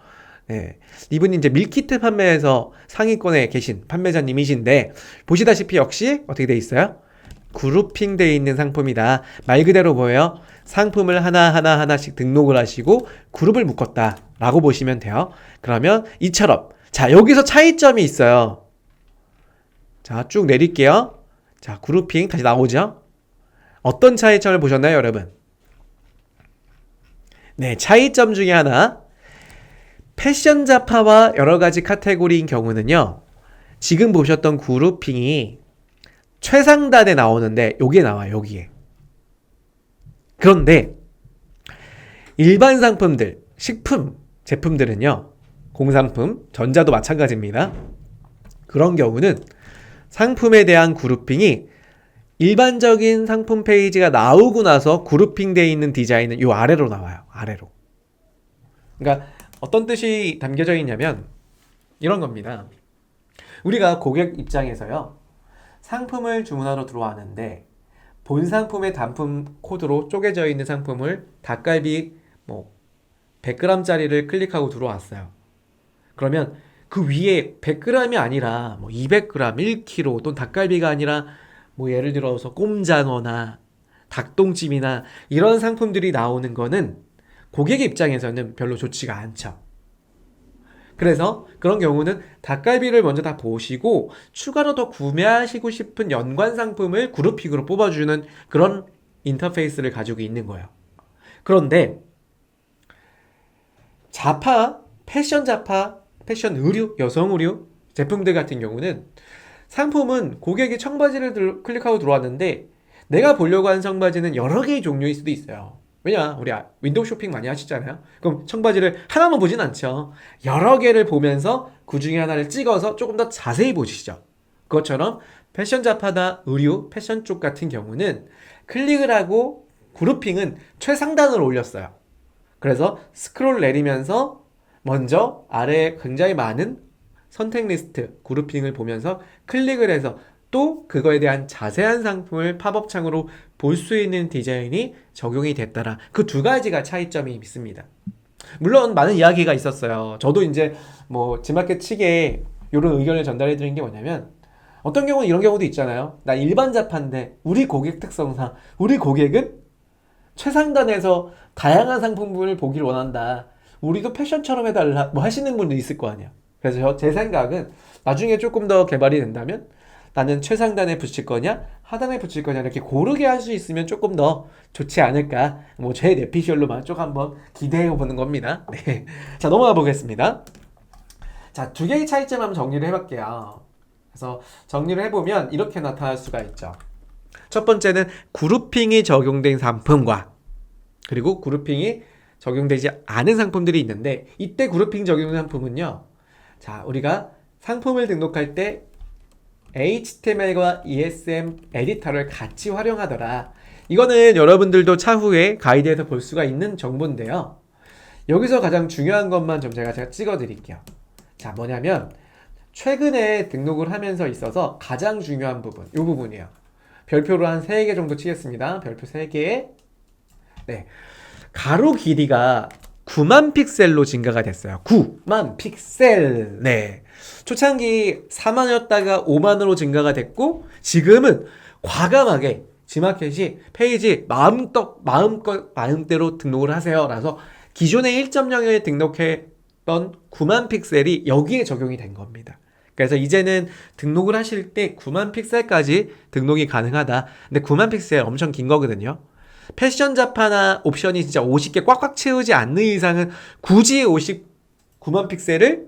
네, 이분이 이제 밀키트 판매에서 상위권에 계신 판매자님이신데 보시다시피 역시 어떻게 돼 있어요? 그룹핑 돼 있는 상품이다. 말 그대로 뭐예요? 상품을 하나씩 등록을 하시고 그룹을 묶었다 라고 보시면 돼요. 그러면 이처럼 자, 여기서 차이점이 있어요. 자, 쭉 내릴게요. 자, 그룹핑 다시 나오죠? 어떤 차이점을 보셨나요, 여러분? 네, 차이점 중에 하나 패션 잡화와 여러 가지 카테고리인 경우는요. 지금 보셨던 그룹핑이 최상단에 나오는데 여기에 나와요. 여기에. 그런데 일반 상품들, 식품 제품들은요. 공산품, 전자도 마찬가지입니다. 그런 경우는 상품에 대한 그룹핑이 일반적인 상품 페이지가 나오고 나서 그룹핑 되어 있는 디자인은 요 아래로 나와요. 아래로. 그러니까 어떤 뜻이 담겨져 있냐면 이런 겁니다. 우리가 고객 입장에서요. 상품을 주문하러 들어왔는데 본 상품의 단품 코드로 쪼개져 있는 상품을 닭갈비 100g짜리를 클릭하고 들어왔어요. 그러면 그 위에 100g이 아니라 200g, 1kg 또는 닭갈비가 아니라 예를 들어서 꼼장어나 닭똥집이나 이런 상품들이 나오는 거는 고객 입장에서는 별로 좋지가 않죠. 그래서 그런 경우는 닭갈비를 먼저 다 보시고 추가로 더 구매하시고 싶은 연관 상품을 그룹핑으로 뽑아주는 그런 인터페이스를 가지고 있는 거예요. 그런데 자파, 패션 자파, 패션 의류, 여성 의류 제품들 같은 경우는 상품은 고객이 청바지를 클릭하고 들어왔는데 내가 보려고 한 청바지는 여러 개의 종류일 수도 있어요. 왜냐, 우리 윈도우 쇼핑 많이 하시잖아요. 그럼 청바지를 하나만 보진 않죠. 여러 개를 보면서 그 중에 하나를 찍어서 조금 더 자세히 보시죠. 그것처럼 패션 잡하다 의류, 패션 쪽 같은 경우는 클릭을 하고 그룹핑은 최상단으로 올렸어요. 그래서 스크롤 내리면서 먼저 아래에 굉장히 많은 선택 리스트, 그룹핑을 보면서 클릭을 해서 또 그거에 대한 자세한 상품을 팝업 창으로 볼 수 있는 디자인이 적용이 됐더라. 그 두 가지가 차이점이 있습니다. 물론 많은 이야기가 있었어요. 저도 이제 뭐 지마켓 측에 이런 의견을 전달해 드린 게 뭐냐면 어떤 경우는 이런 경우도 있잖아요. 나 일반 자판데 우리 고객 특성상 우리 고객은 최상단에서 다양한 상품을 보길 원한다. 우리도 패션처럼 해달라. 뭐 하시는 분도 있을 거 아니야. 그래서 제 생각은 나중에 조금 더 개발이 된다면 나는 최상단에 붙일 거냐 하단에 붙일 거냐 이렇게 고르게 할 수 있으면 조금 더 좋지 않을까, 뭐 제 뇌피셜로만 쭉 한번 기대해 보는 겁니다. 네. 자, 넘어가 보겠습니다. 자, 두 개의 차이점 한번 정리를 해볼게요. 그래서 정리를 해보면 이렇게 나타날 수가 있죠. 첫 번째는 그룹핑이 적용된 상품과 그리고 그룹핑이 적용되지 않은 상품들이 있는데, 이때 그룹핑 적용 상품은요, 자, 우리가 상품을 등록할 때 HTML과 ESM 에디터를 같이 활용하더라. 이거는 여러분들도 차후에 가이드에서 볼 수가 있는 정보인데요. 여기서 가장 중요한 것만 좀 제가 찍어 드릴게요. 자, 뭐냐면 최근에 등록을 하면서 있어서 가장 중요한 부분, 이 부분이에요. 별표로 한 3개 정도 치겠습니다. 별표 3개. 네. 가로 길이가 9만 픽셀로 증가가 됐어요. 9만 픽셀. 네. 초창기 4만이었다가 5만으로 증가가 됐고, 지금은 과감하게 지마켓이 페이지 마음대로 등록을 하세요. 라서 기존의 1.0에 등록했던 9만 픽셀이 여기에 적용이 된 겁니다. 그래서 이제는 등록을 하실 때 9만 픽셀까지 등록이 가능하다. 근데 9만 픽셀 엄청 긴 거거든요. 패션 자파나 옵션이 진짜 50개 꽉꽉 채우지 않는 이상은 굳이 59만 픽셀을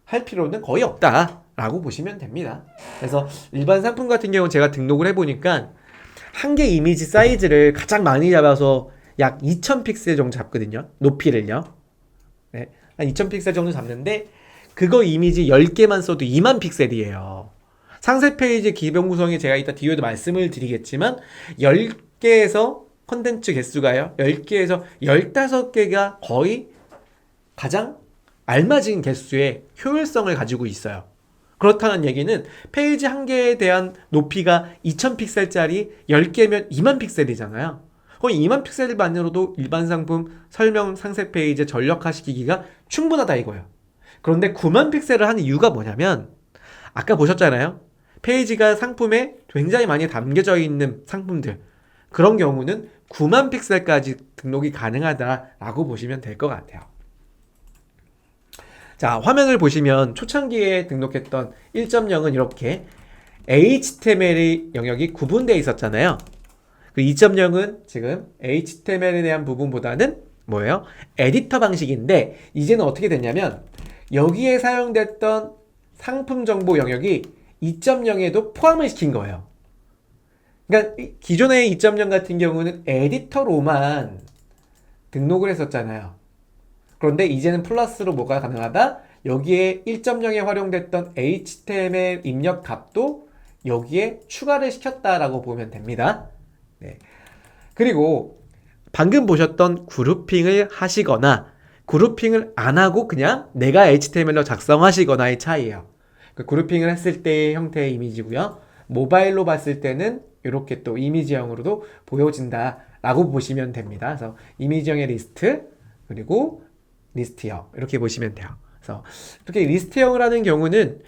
할 필요는 거의 없다라고 보시면 됩니다. 그래서 일반 상품 같은 경우는 제가 등록을 해보니까 한 개 이미지 사이즈를 가장 많이 잡아서 약 2000픽셀 정도 잡거든요. 높이를요. 네, 한 2000픽셀 정도 잡는데 그거 이미지 10개만 써도 2만 픽셀이에요. 상세 페이지 기본 구성이 제가 이따 뒤에도 말씀을 드리겠지만 10개에서 컨텐츠 개수가요, 10개에서 15개가 거의 가장 알맞은 개수의 효율성을 가지고 있어요. 그렇다는 얘기는 페이지 한 개에 대한 높이가 2000픽셀짜리 10개면 2만 픽셀이잖아요. 거의 2만 픽셀만으로도 일반 상품 설명 상세 페이지 전력화시키기가 충분하다 이거예요. 그런데 9만 픽셀을 하는 이유가 뭐냐면 아까 보셨잖아요. 페이지가 상품에 굉장히 많이 담겨져 있는 상품들, 그런 경우는 9만 픽셀까지 등록이 가능하다라고 보시면 될 것 같아요. 자, 화면을 보시면 초창기에 등록했던 1.0은 이렇게 HTML 영역이 구분되어 있었잖아요. 그 2.0은 지금 HTML에 대한 부분보다는 뭐예요? 에디터 방식인데, 이제는 어떻게 됐냐면 여기에 사용됐던 상품 정보 영역이 2.0에도 포함을 시킨 거예요. 그러니까 기존의 2.0 같은 경우는 에디터로만 등록을 했었잖아요. 그런데 이제는 플러스로 뭐가 가능하다? 여기에 1.0에 활용됐던 HTML 입력 값도 여기에 추가를 시켰다라고 보면 됩니다. 네. 그리고 방금 보셨던 그룹핑을 하시거나 그룹핑을 안 하고 그냥 내가 HTML로 작성하시거나의 차이예요. 그 그룹핑을 했을 때의 형태의 이미지고요. 모바일로 봤을 때는 이렇게 또 이미지형으로도 보여진다 라고 보시면 됩니다. 그래서 이미지형의 리스트, 그리고 리스트형, 이렇게 보시면 돼요. 그래서 이렇게 리스트형을 하는 경우는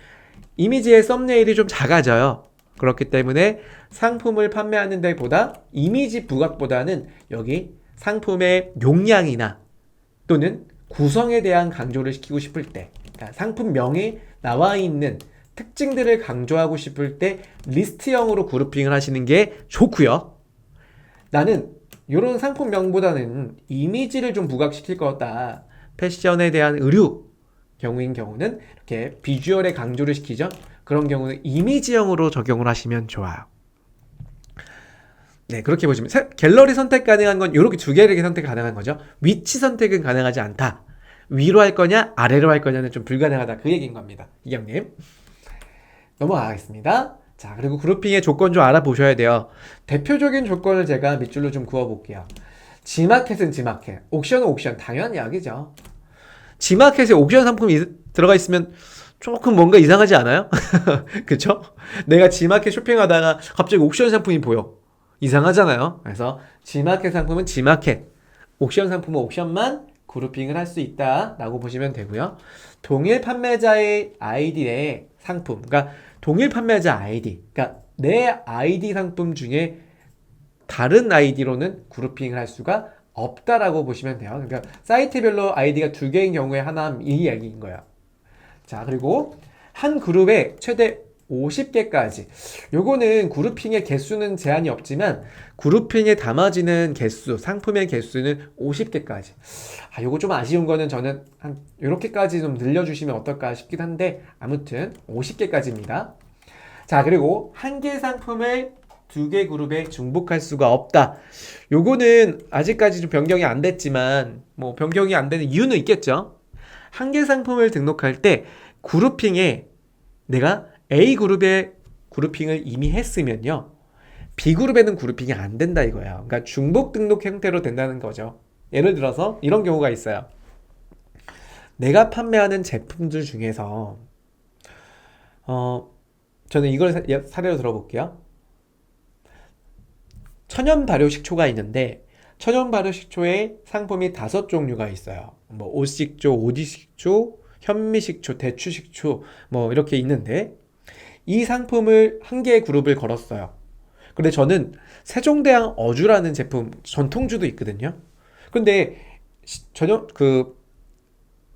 이미지의 썸네일이 좀 작아져요. 그렇기 때문에 상품을 판매하는 데보다 이미지 부각보다는 여기 상품의 용량이나 또는 구성에 대한 강조를 시키고 싶을 때, 그러니까 상품명에 나와 있는 특징들을 강조하고 싶을 때 리스트형으로 그룹핑을 하시는 게 좋고요. 나는 이런 상품명보다는 이미지를 좀 부각시킬 거다. 패션에 대한 의류 경우는 이렇게 비주얼에 강조를 시키죠. 그런 경우는 이미지형으로 적용을 하시면 좋아요. 네, 그렇게 보시면 갤러리 선택 가능한 건 이렇게 두 개를 선택 가능한 거죠. 위치 선택은 가능하지 않다. 위로 할 거냐 아래로 할 거냐는 좀 불가능하다, 그 얘기인 겁니다. 이경님. 넘어가겠습니다. 자, 그리고 그룹핑의 조건 좀 알아보셔야 돼요. 대표적인 조건을 제가 밑줄로 좀 그어볼게요. 지마켓은 지마켓, 옥션은 옥션, 당연한 이야기죠. 지마켓에 옥션 상품이 들어가 있으면 조금 뭔가 이상하지 않아요? 그쵸? 내가 지마켓 쇼핑하다가 갑자기 옥션 상품이 보여. 이상하잖아요. 그래서 지마켓 상품은 지마켓, 옥션 상품은 옥션만 그룹핑을 할 수 있다라고 보시면 되고요. 동일 판매자의 아이디 내 상품, 그러니까 동일 판매자 아이디, 그러니까 내 아이디 상품 중에 다른 아이디로는 그룹핑을 할 수가 없다라고 보시면 돼요. 그러니까 사이트별로 아이디가 두 개인 경우에 하나, 이 얘기인 거예요. 자, 그리고 한 그룹에 최대 50개까지. 요거는 그룹핑의 개수는 제한이 없지만 그룹핑에 담아지는 개수, 상품의 개수는 50개까지. 요거 좀 아쉬운 거는 저는 한 요렇게까지 좀 늘려주시면 어떨까 싶긴 한데, 아무튼 50개까지입니다. 자, 그리고 한 개 상품을 두 개 그룹에 중복할 수가 없다. 요거는 아직까지 좀 변경이 안 됐지만 뭐 변경이 안 되는 이유는 있겠죠. 한 개 상품을 등록할 때 그룹핑에 내가 A그룹에 그룹핑을 이미 했으면요, B그룹에는 그룹핑이 안 된다 이거예요. 그러니까 중복 등록 형태로 된다는 거죠. 예를 들어서 이런 경우가 있어요. 내가 판매하는 제품들 중에서 저는 이걸 사례로 들어볼게요. 천연 발효 식초가 있는데 천연 발효 식초에 상품이 5종류가 있어요. 뭐 오식초, 오디식초, 현미식초, 대추식초 뭐 이렇게 있는데 이 상품을 한 개의 그룹을 걸었어요. 근데 저는 세종대왕 어주라는 제품 전통주도 있거든요. 근데 전혀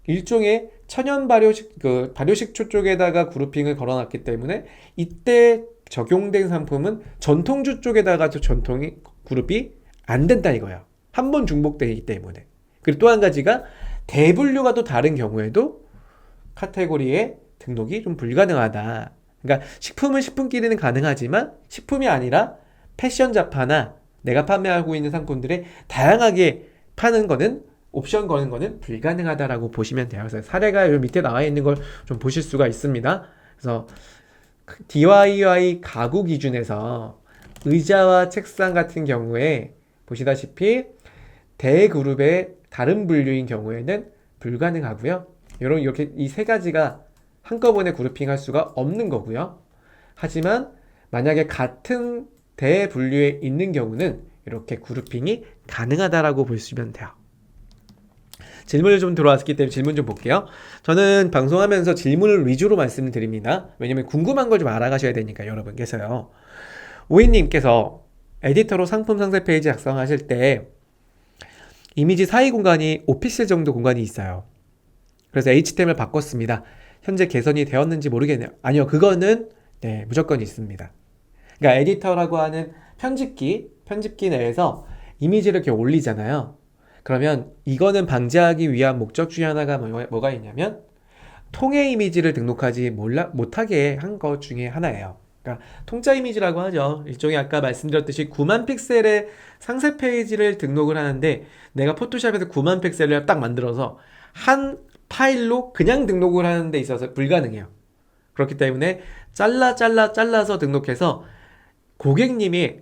일종의 천연 발효식초 쪽에다가 그룹핑을 걸어놨기 때문에 이때 적용된 상품은 전통주 쪽에다가 전통이 그룹이 안 된다 이거야. 한 번 중복되기 때문에. 그리고 또 한 가지가 대분류가 또 다른 경우에도 카테고리에 등록이 좀 불가능하다. 그러니까 식품은 식품끼리는 가능하지만 식품이 아니라 패션 잡화나 내가 판매하고 있는 상품들에 다양하게 파는 거는, 옵션 거는 거는 불가능하다라고 보시면 돼요. 그래서 사례가 여기 밑에 나와 있는 걸 좀 보실 수가 있습니다. 그래서 DIY 가구 기준에서 의자와 책상 같은 경우에 보시다시피 대그룹의 다른 분류인 경우에는 불가능하고요. 이렇게 이 세 가지가 한꺼번에 그룹핑할 수가 없는 거고요. 하지만 만약에 같은 대분류에 있는 경우는 이렇게 그룹핑이 가능하다라고 보시면 돼요. 질문을 좀 들어왔기 때문에 질문 좀 볼게요. 저는 방송하면서 질문을 위주로 말씀을 드립니다. 왜냐면 궁금한 걸 좀 알아가셔야 되니까 여러분께서요. 오이님께서 에디터로 상품 상세 페이지 작성하실 때 이미지 사이 공간이 5픽셀 정도 공간이 있어요. 그래서 HTML 바꿨습니다. 현재 개선이 되었는지 모르겠네요. 아니요, 그거는 네, 무조건 있습니다. 그러니까 에디터라고 하는 편집기 내에서 이미지를 이렇게 올리잖아요. 그러면 이거는 방지하기 위한 목적 중에 하나가 뭐가 있냐면 통의 이미지를 등록하지 못하게 한 것 중에 하나예요. 그러니까 통짜 이미지라고 하죠. 일종의 아까 말씀드렸듯이 9만 픽셀의 상세 페이지를 등록을 하는데 내가 포토샵에서 9만 픽셀을 딱 만들어서 한 파일로 그냥 등록을 하는 데 있어서 불가능해요. 그렇기 때문에 잘라서 등록해서 고객님이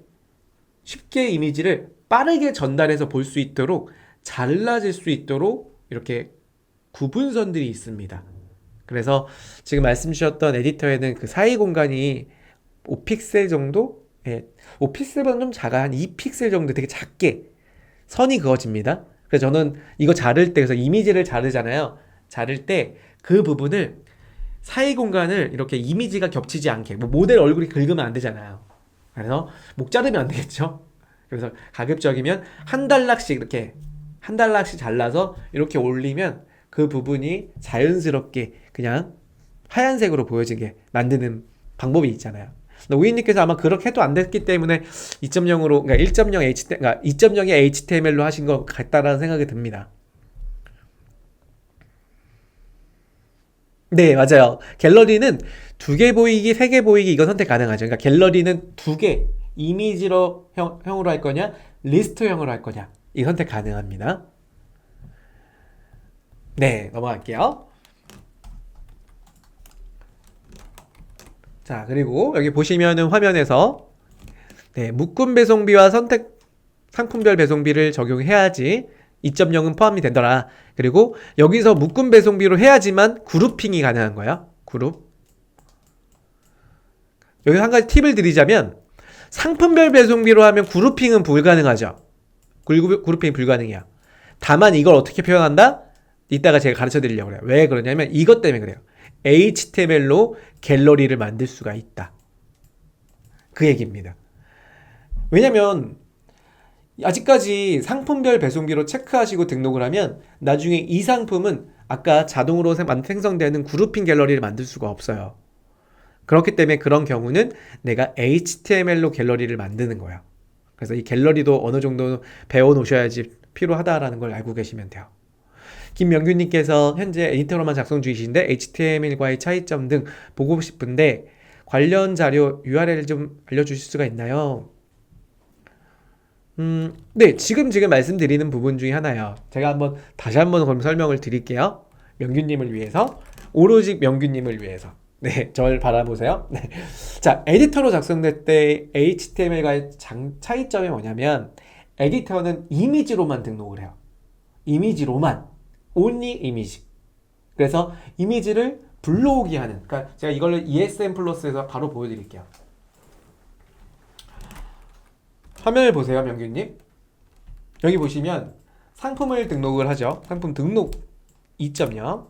쉽게 이미지를 빠르게 전달해서 볼 수 있도록 잘라질 수 있도록 이렇게 구분선들이 있습니다. 그래서 지금 말씀 주셨던 에디터에는 그 사이 공간이 5픽셀 정도? 예, 5픽셀보다 좀 작아. 한 2픽셀 정도 되게 작게 선이 그어집니다. 그래서 저는 이거 자를 때, 그래서 이미지를 자르잖아요. 자를 때 그 부분을 사이 공간을 이렇게 이미지가 겹치지 않게, 뭐 모델 얼굴이 긁으면 안 되잖아요. 그래서 목 자르면 안 되겠죠. 그래서 가급적이면 한 달락씩 이렇게 한 달락씩 잘라서 이렇게 올리면 그 부분이 자연스럽게 그냥 하얀색으로 보여지게 만드는 방법이 있잖아요. 우인님께서 아마 그렇게 해도 안 됐기 때문에 2.0으로, 그러니까 1.0 그러니까 2.0의 HTML로 하신 것 같다라는 생각이 듭니다. 네, 맞아요. 갤러리는 2개 보이기, 3개 보이기 이거 선택 가능하죠. 그러니까 갤러리는 2개, 이미지로 형으로 할 거냐, 리스트형으로 할 거냐, 이 선택 가능합니다. 네, 넘어갈게요. 자, 그리고 여기 보시면은 화면에서 네, 묶음 배송비와 선택 상품별 배송비를 적용해야지 2.0은 포함이 되더라. 그리고 여기서 묶음 배송비로 해야지만 그룹핑이 가능한 거야. 그룹. 여기 한 가지 팁을 드리자면 상품별 배송비로 하면 그룹핑은 불가능하죠. 그룹핑이 불가능이야. 다만 이걸 어떻게 표현한다? 이따가 제가 가르쳐 드리려고 그래요. 왜 그러냐면 이것 때문에 그래요. HTML로 갤러리를 만들 수가 있다. 그 얘기입니다. 왜냐면 아직까지 상품별 배송비로 체크하시고 등록을 하면 나중에 이 상품은 아까 자동으로 생성되는 그룹핑 갤러리를 만들 수가 없어요. 그렇기 때문에 그런 경우는 내가 HTML로 갤러리를 만드는 거야. 그래서 이 갤러리도 어느 정도 배워 놓으셔야지 필요하다라는 걸 알고 계시면 돼요. 김명규님께서 현재 에디터로만 작성 중이신데 HTML과의 차이점 등 보고 싶은데 관련 자료 URL 좀 알려주실 수가 있나요? 네, 지금 말씀드리는 부분 중에 하나예요. 제가 다시 한번 그럼 설명을 드릴게요. 명규님을 위해서, 오로지 명규님을 위해서. 네, 절 바라보세요. 네. 자, 에디터로 작성될 때 HTML과의 차이점이 뭐냐면 에디터는 이미지로만 등록을 해요. 이미지로만. only 이미지. 그래서 이미지를 불러오게 하는, 그러니까 제가 이걸 ESM 플러스에서 바로 보여드릴게요. 화면을 보세요, 명규님. 여기 보시면 상품을 등록을 하죠. 상품 등록 2.0.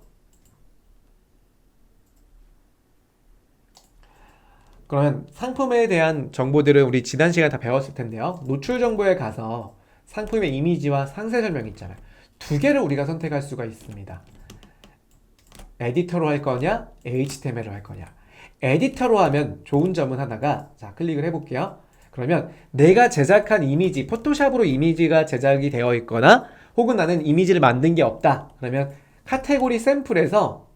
그러면 상품에 대한 정보들은 우리 지난 시간에 다 배웠을 텐데요. 노출 정보에 가서 상품의 이미지와 상세 설명 있잖아요. 2개를 우리가 선택할 수가 있습니다. 에디터로 할 거냐, HTML로 할 거냐. 에디터로 하면 좋은 점은 하나가, 자, 클릭을 해볼게요. 그러면 내가 제작한 이미지, 포토샵으로 이미지가 제작이 되어 있거나 혹은 나는 이미지를 만든 게 없다. 그러면 카테고리 샘플에서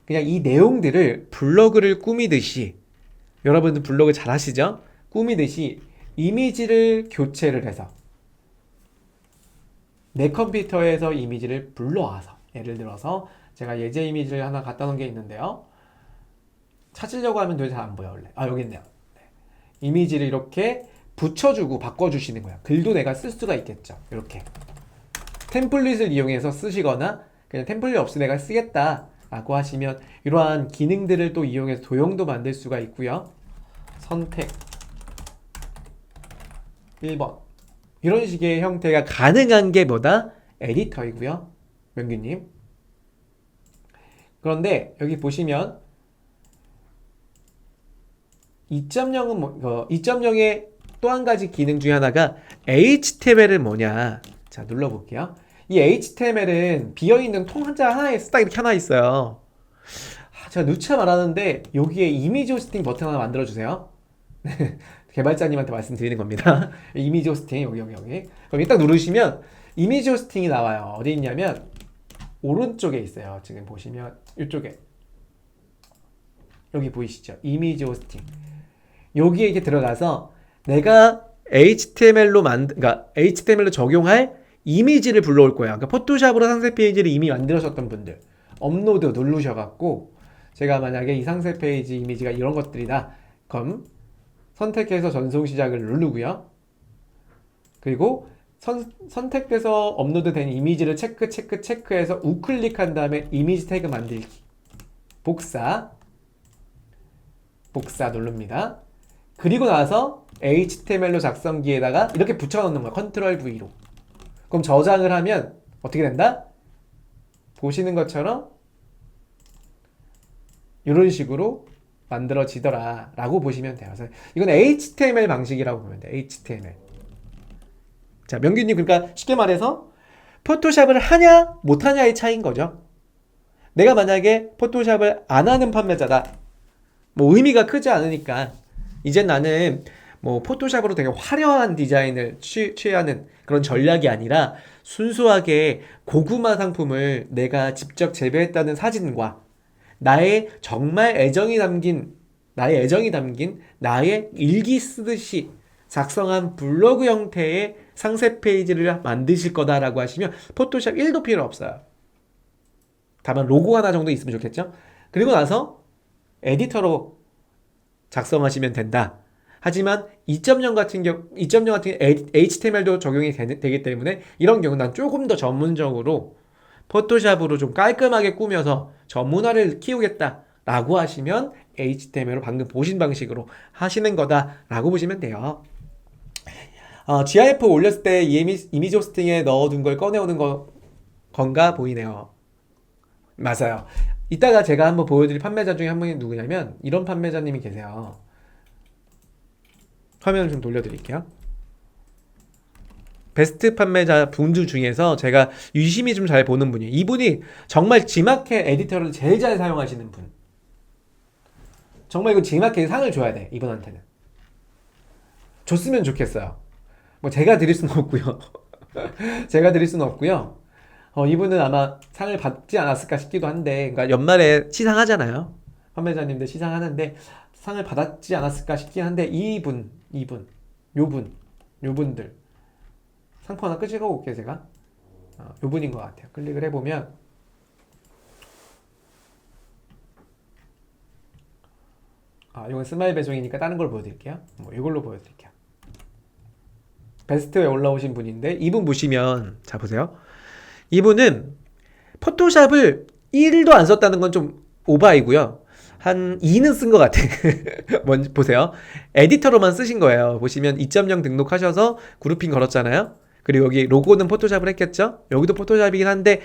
그냥 이 내용들을 블로그를 꾸미듯이, 여러분들 블로그 잘 하시죠? 꾸미듯이 이미지를 교체를 해서 내 컴퓨터에서 이미지를 불러와서, 예를 들어서 제가 예제 이미지를 하나 갖다 놓은 게 있는데요. 찾으려고 하면 잘 안 보여 원래. 아, 여기 있네요. 네. 이미지를 이렇게 붙여주고 바꿔주시는 거야. 글도 내가 쓸 수가 있겠죠. 이렇게 템플릿을 이용해서 쓰시거나 그냥 템플릿 없이 내가 쓰겠다 라고 하시면 이러한 기능들을 또 이용해서 도형도 만들 수가 있고요. 선택 1번 이런 식의 형태가 가능한 게 뭐다? 에디터이고요. 명규님. 그런데 여기 보시면 2.0은 2.0의 또 한 가지 기능 중에 하나가 HTML은 뭐냐. 자, 눌러볼게요. 이 HTML은 비어있는 통 하나에 딱 이렇게 하나 있어요. 제가 누차 말하는데 여기에 이미지 호스팅 버튼 하나 만들어주세요. 개발자님한테 말씀드리는 겁니다. 이미지 호스팅 여기. 그럼 딱 누르시면 이미지 호스팅이 나와요. 어디 있냐면 오른쪽에 있어요. 지금 보시면 이쪽에 여기 보이시죠? 이미지 호스팅. 여기에 이렇게 들어가서 내가 그러니까 HTML로 적용할 이미지를 불러올 거야. 그러니까 포토샵으로 상세 페이지를 이미 만들으셨던 분들 업로드 누르셔갖고 제가 만약에 이 상세 페이지 이미지가 이런 것들이다. 그럼 선택해서 전송 시작을 누르고요. 그리고 선택돼서 업로드된 이미지를 체크해서 우클릭한 다음에 이미지 태그 만들기. 복사 누릅니다. 그리고 나서 HTML로 작성기에다가 이렇게 붙여넣는 거야. 컨트롤 V로. 그럼 저장을 하면 어떻게 된다? 보시는 것처럼 이런 식으로 만들어지더라 라고 보시면 돼요. 그래서 이건 HTML 방식이라고 보면 돼요. HTML. 자, 명균님, 그러니까 쉽게 말해서 포토샵을 하냐 못하냐의 차이인 거죠. 내가 만약에 포토샵을 안 하는 판매자다, 뭐 의미가 크지 않으니까 이제 나는 뭐 포토샵으로 되게 화려한 디자인을 취하는 그런 전략이 아니라 순수하게 고구마 상품을 내가 직접 재배했다는 사진과 나의 정말 애정이 담긴 나의 일기 쓰듯이 작성한 블로그 형태의 상세 페이지를 만드실 거다라고 하시면 포토샵 1도 필요 없어요. 다만 로고 하나 정도 있으면 좋겠죠? 그리고 나서 에디터로 작성하시면 된다. 하지만 2.0 같은 경우 HTML도 적용이 되기 때문에 이런 경우는 난 조금 더 전문적으로 포토샵으로 좀 깔끔하게 꾸며서 전문화를 키우겠다라고 하시면 HTML로 방금 보신 방식으로 하시는 거다라고 보시면 돼요. GIF 올렸을 때 이미지 호스팅에 넣어둔 걸 꺼내오는 건가 보이네요. 맞아요. 이따가 제가 한번 보여드릴 판매자 중에 한 분이 누구냐면 이런 판매자님이 계세요. 화면을 좀 돌려드릴게요. 베스트 판매자 분들 중에서 제가 유심히 좀 잘 보는 분이에요. 이분이 정말 지마켓 에디터를 제일 잘 사용하시는 분. 정말 이거 지마켓에 상을 줘야 돼, 이분한테는. 줬으면 좋겠어요. 뭐 제가 드릴 수는 없고요. 제가 드릴 수는 없고요. 이분은 아마 상을 받지 않았을까 싶기도 한데, 그러니까 연말에 시상하잖아요. 판매자님들 시상하는데 상을 받았지 않았을까 싶긴 한데 요분들 상품 하나 끄집어 볼게요. 제가 요분인 것 같아요. 클릭을 해보면 이건 스마일 배송이니까 다른 걸 보여드릴게요. 뭐 이걸로 보여드릴게요. 베스트에 올라오신 분인데 이분 보시면, 자 보세요. 이분은 포토샵을 1도 안 썼다는 건 좀 오바이고요. 한 2는 쓴 것 같아. 먼저 보세요. 에디터로만 쓰신 거예요. 보시면 2.0 등록하셔서 그룹핑 걸었잖아요. 그리고 여기 로고는 포토샵을 했겠죠. 여기도 포토샵이긴 한데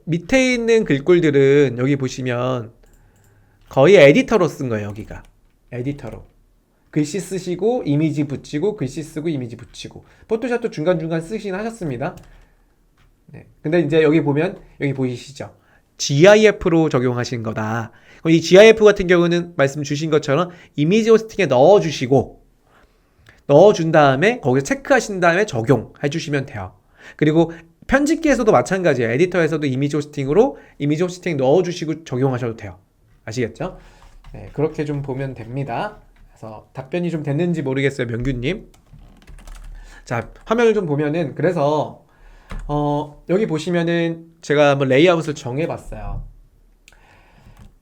밑에 있는 글꼴들은 여기 보시면 거의 에디터로 쓴 거예요. 여기가 에디터로 글씨 쓰시고 이미지 붙이고 글씨 쓰고 이미지 붙이고, 포토샵도 중간중간 쓰긴 하셨습니다. 네. 근데 이제 여기 보면 여기 보이시죠? GIF로 적용하신 거다. 이 GIF 같은 경우는 말씀 주신 것처럼 이미지 호스팅에 넣어준 다음에 거기서 체크하신 다음에 적용해 주시면 돼요. 그리고 편집기에서도 마찬가지예요. 에디터에서도 이미지 호스팅 넣어주시고 적용하셔도 돼요. 아시겠죠? 네, 그렇게 좀 보면 됩니다. 그래서 답변이 좀 됐는지 모르겠어요, 명규님. 자, 화면을 좀 보면은, 그래서 여기 보시면은 제가 한번 레이아웃을 정해봤어요.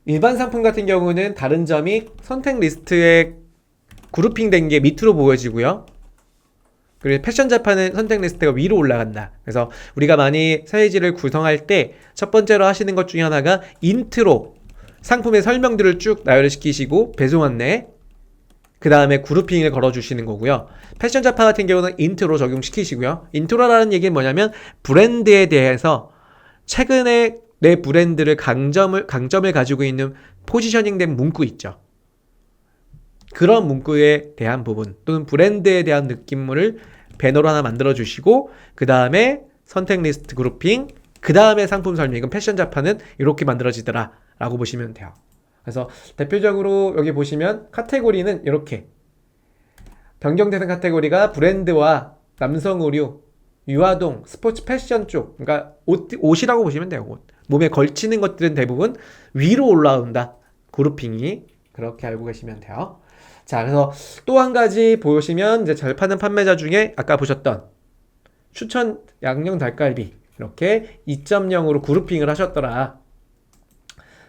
일반 상품 같은 경우는 다른 점이 선택 리스트에 그룹핑 된 게 밑으로 보여지고요. 그리고 패션 자판은 선택 리스트가 위로 올라간다. 그래서 우리가 많이 페이지를 구성할 때 첫 번째로 하시는 것 중에 하나가 인트로 상품의 설명들을 쭉 나열시키시고 배송 안내, 그 다음에 그룹핑을 걸어주시는 거고요. 패션 자판 같은 경우는 인트로 적용시키시고요. 인트로라는 얘기는 뭐냐면 브랜드에 대해서 최근에 내 브랜드를 강점을 가지고 있는 포지셔닝된 문구 있죠. 그런 문구에 대한 부분 또는 브랜드에 대한 느낌을 배너로 하나 만들어 주시고, 그 다음에 선택 리스트 그룹핑, 그 다음에 상품 설명. 이건 패션 자판은 이렇게 만들어지더라 라고 보시면 돼요. 그래서 대표적으로 여기 보시면 카테고리는 이렇게 변경되는 카테고리가 브랜드와 남성 의류, 유아동, 스포츠 패션 쪽, 그러니까 옷이라고 보시면 돼요. 옷. 몸에 걸치는 것들은 대부분 위로 올라온다. 그룹핑이. 그렇게 알고 계시면 돼요. 자, 그래서 또 한 가지 보시면 이제 잘 파는 판매자 중에 아까 보셨던 추천 양념 닭갈비 이렇게 2.0으로 그룹핑을 하셨더라.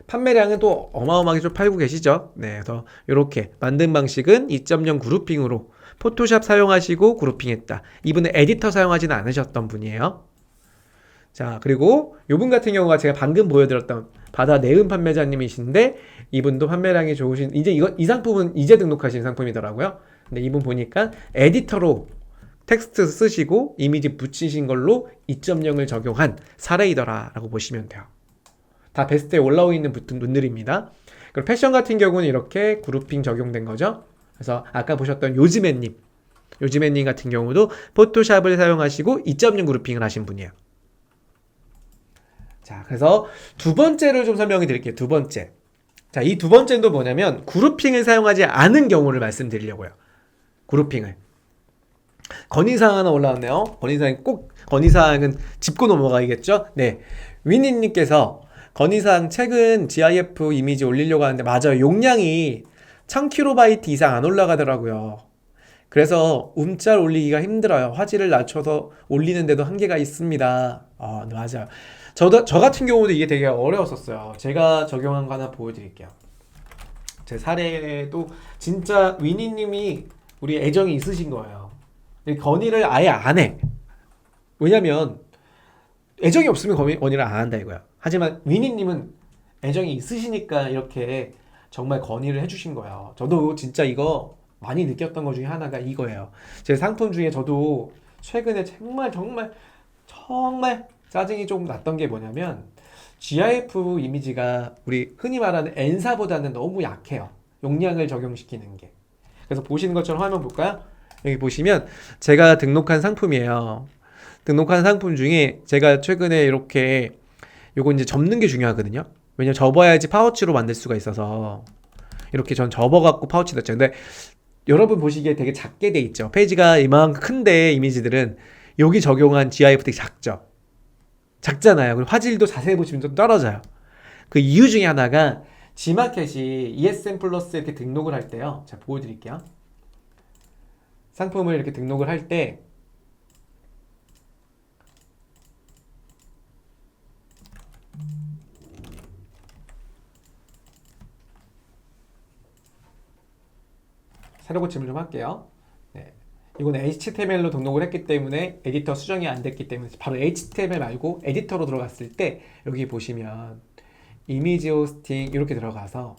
판매량은 또 어마어마하게 좀 팔고 계시죠. 네, 그래서 이렇게 만든 방식은 2.0 그룹핑으로 포토샵 사용하시고 그룹핑했다. 이분은 에디터 사용하지는 않으셨던 분이에요. 자, 그리고 이분 같은 경우가 제가 방금 보여드렸던 바다 내은 판매자님이신데, 이분도 판매량이 좋으신, 이 상품은 이제 등록하신 상품이더라고요. 근데 이분 보니까 에디터로 텍스트 쓰시고 이미지 붙이신 걸로 2.0을 적용한 사례이더라 라고 보시면 돼요. 다 베스트에 올라오 있는 분들입니다. 그리고 패션 같은 경우는 이렇게 그룹핑 적용된 거죠. 그래서 아까 보셨던 요즈맨님 같은 경우도 포토샵을 사용하시고 2.0 그룹핑을 하신 분이에요. 자, 그래서 두 번째를 좀 설명해 드릴게요. 두 번째. 자, 이 두 번째도 뭐냐면 그룹핑을 사용하지 않은 경우를 말씀드리려고요. 그룹핑을. 건의사항 하나 올라왔네요. 건의사항은 짚고 넘어가야겠죠? 네. 위니님께서 건의사항 최근 GIF 이미지 올리려고 하는데 맞아요. 용량이 1000KB 이상 안 올라가더라고요. 그래서 움짤 올리기가 힘들어요. 화질을 낮춰서 올리는데도 한계가 있습니다. 맞아요. 저 같은 경우도 이게 되게 어려웠었어요. 제가 적용한 거 하나 보여드릴게요. 제 사례도 진짜 위니님이 우리 애정이 있으신 거예요. 건의를 아예 안 해. 왜냐면 애정이 없으면 건의를 안 한다 이거야. 하지만 위니님은 애정이 있으시니까 이렇게 정말 건의를 해주신 거예요. 저도 진짜 이거 많이 느꼈던 것 중에 하나가 이거예요. 제 상품 중에 저도 최근에 정말 짜증이 조금 났던 게 뭐냐면 GIF 이미지가 우리 흔히 말하는 N사보다는 너무 약해요. 용량을 적용시키는 게. 그래서 보시는 것처럼 화면 볼까요? 여기 보시면 제가 등록한 상품이에요. 등록한 상품 중에 제가 최근에 이렇게 요거 이제 접는 게 중요하거든요. 왜냐면 접어야지 파우치로 만들 수가 있어서 이렇게 전 접어갖고 파우치 넣었죠. 근데 여러분 보시기에 되게 작게 돼 있죠. 페이지가 이만큼 큰데 이미지들은 여기 적용한 GIF 되게 작잖아요. 그리고 화질도 자세히 보시면 좀 떨어져요. 그 이유 중에 하나가 G마켓이 ESN 플러스 이렇게 등록을 할 때요. 제가 보여드릴게요. 상품을 이렇게 등록을 할 때 새로 고침을 좀 할게요. 네. 이거는 HTML로 등록을 했기 때문에 에디터 수정이 안 됐기 때문에 바로 HTML 말고 에디터로 들어갔을 때 여기 보시면 이미지 호스팅 이렇게 들어가서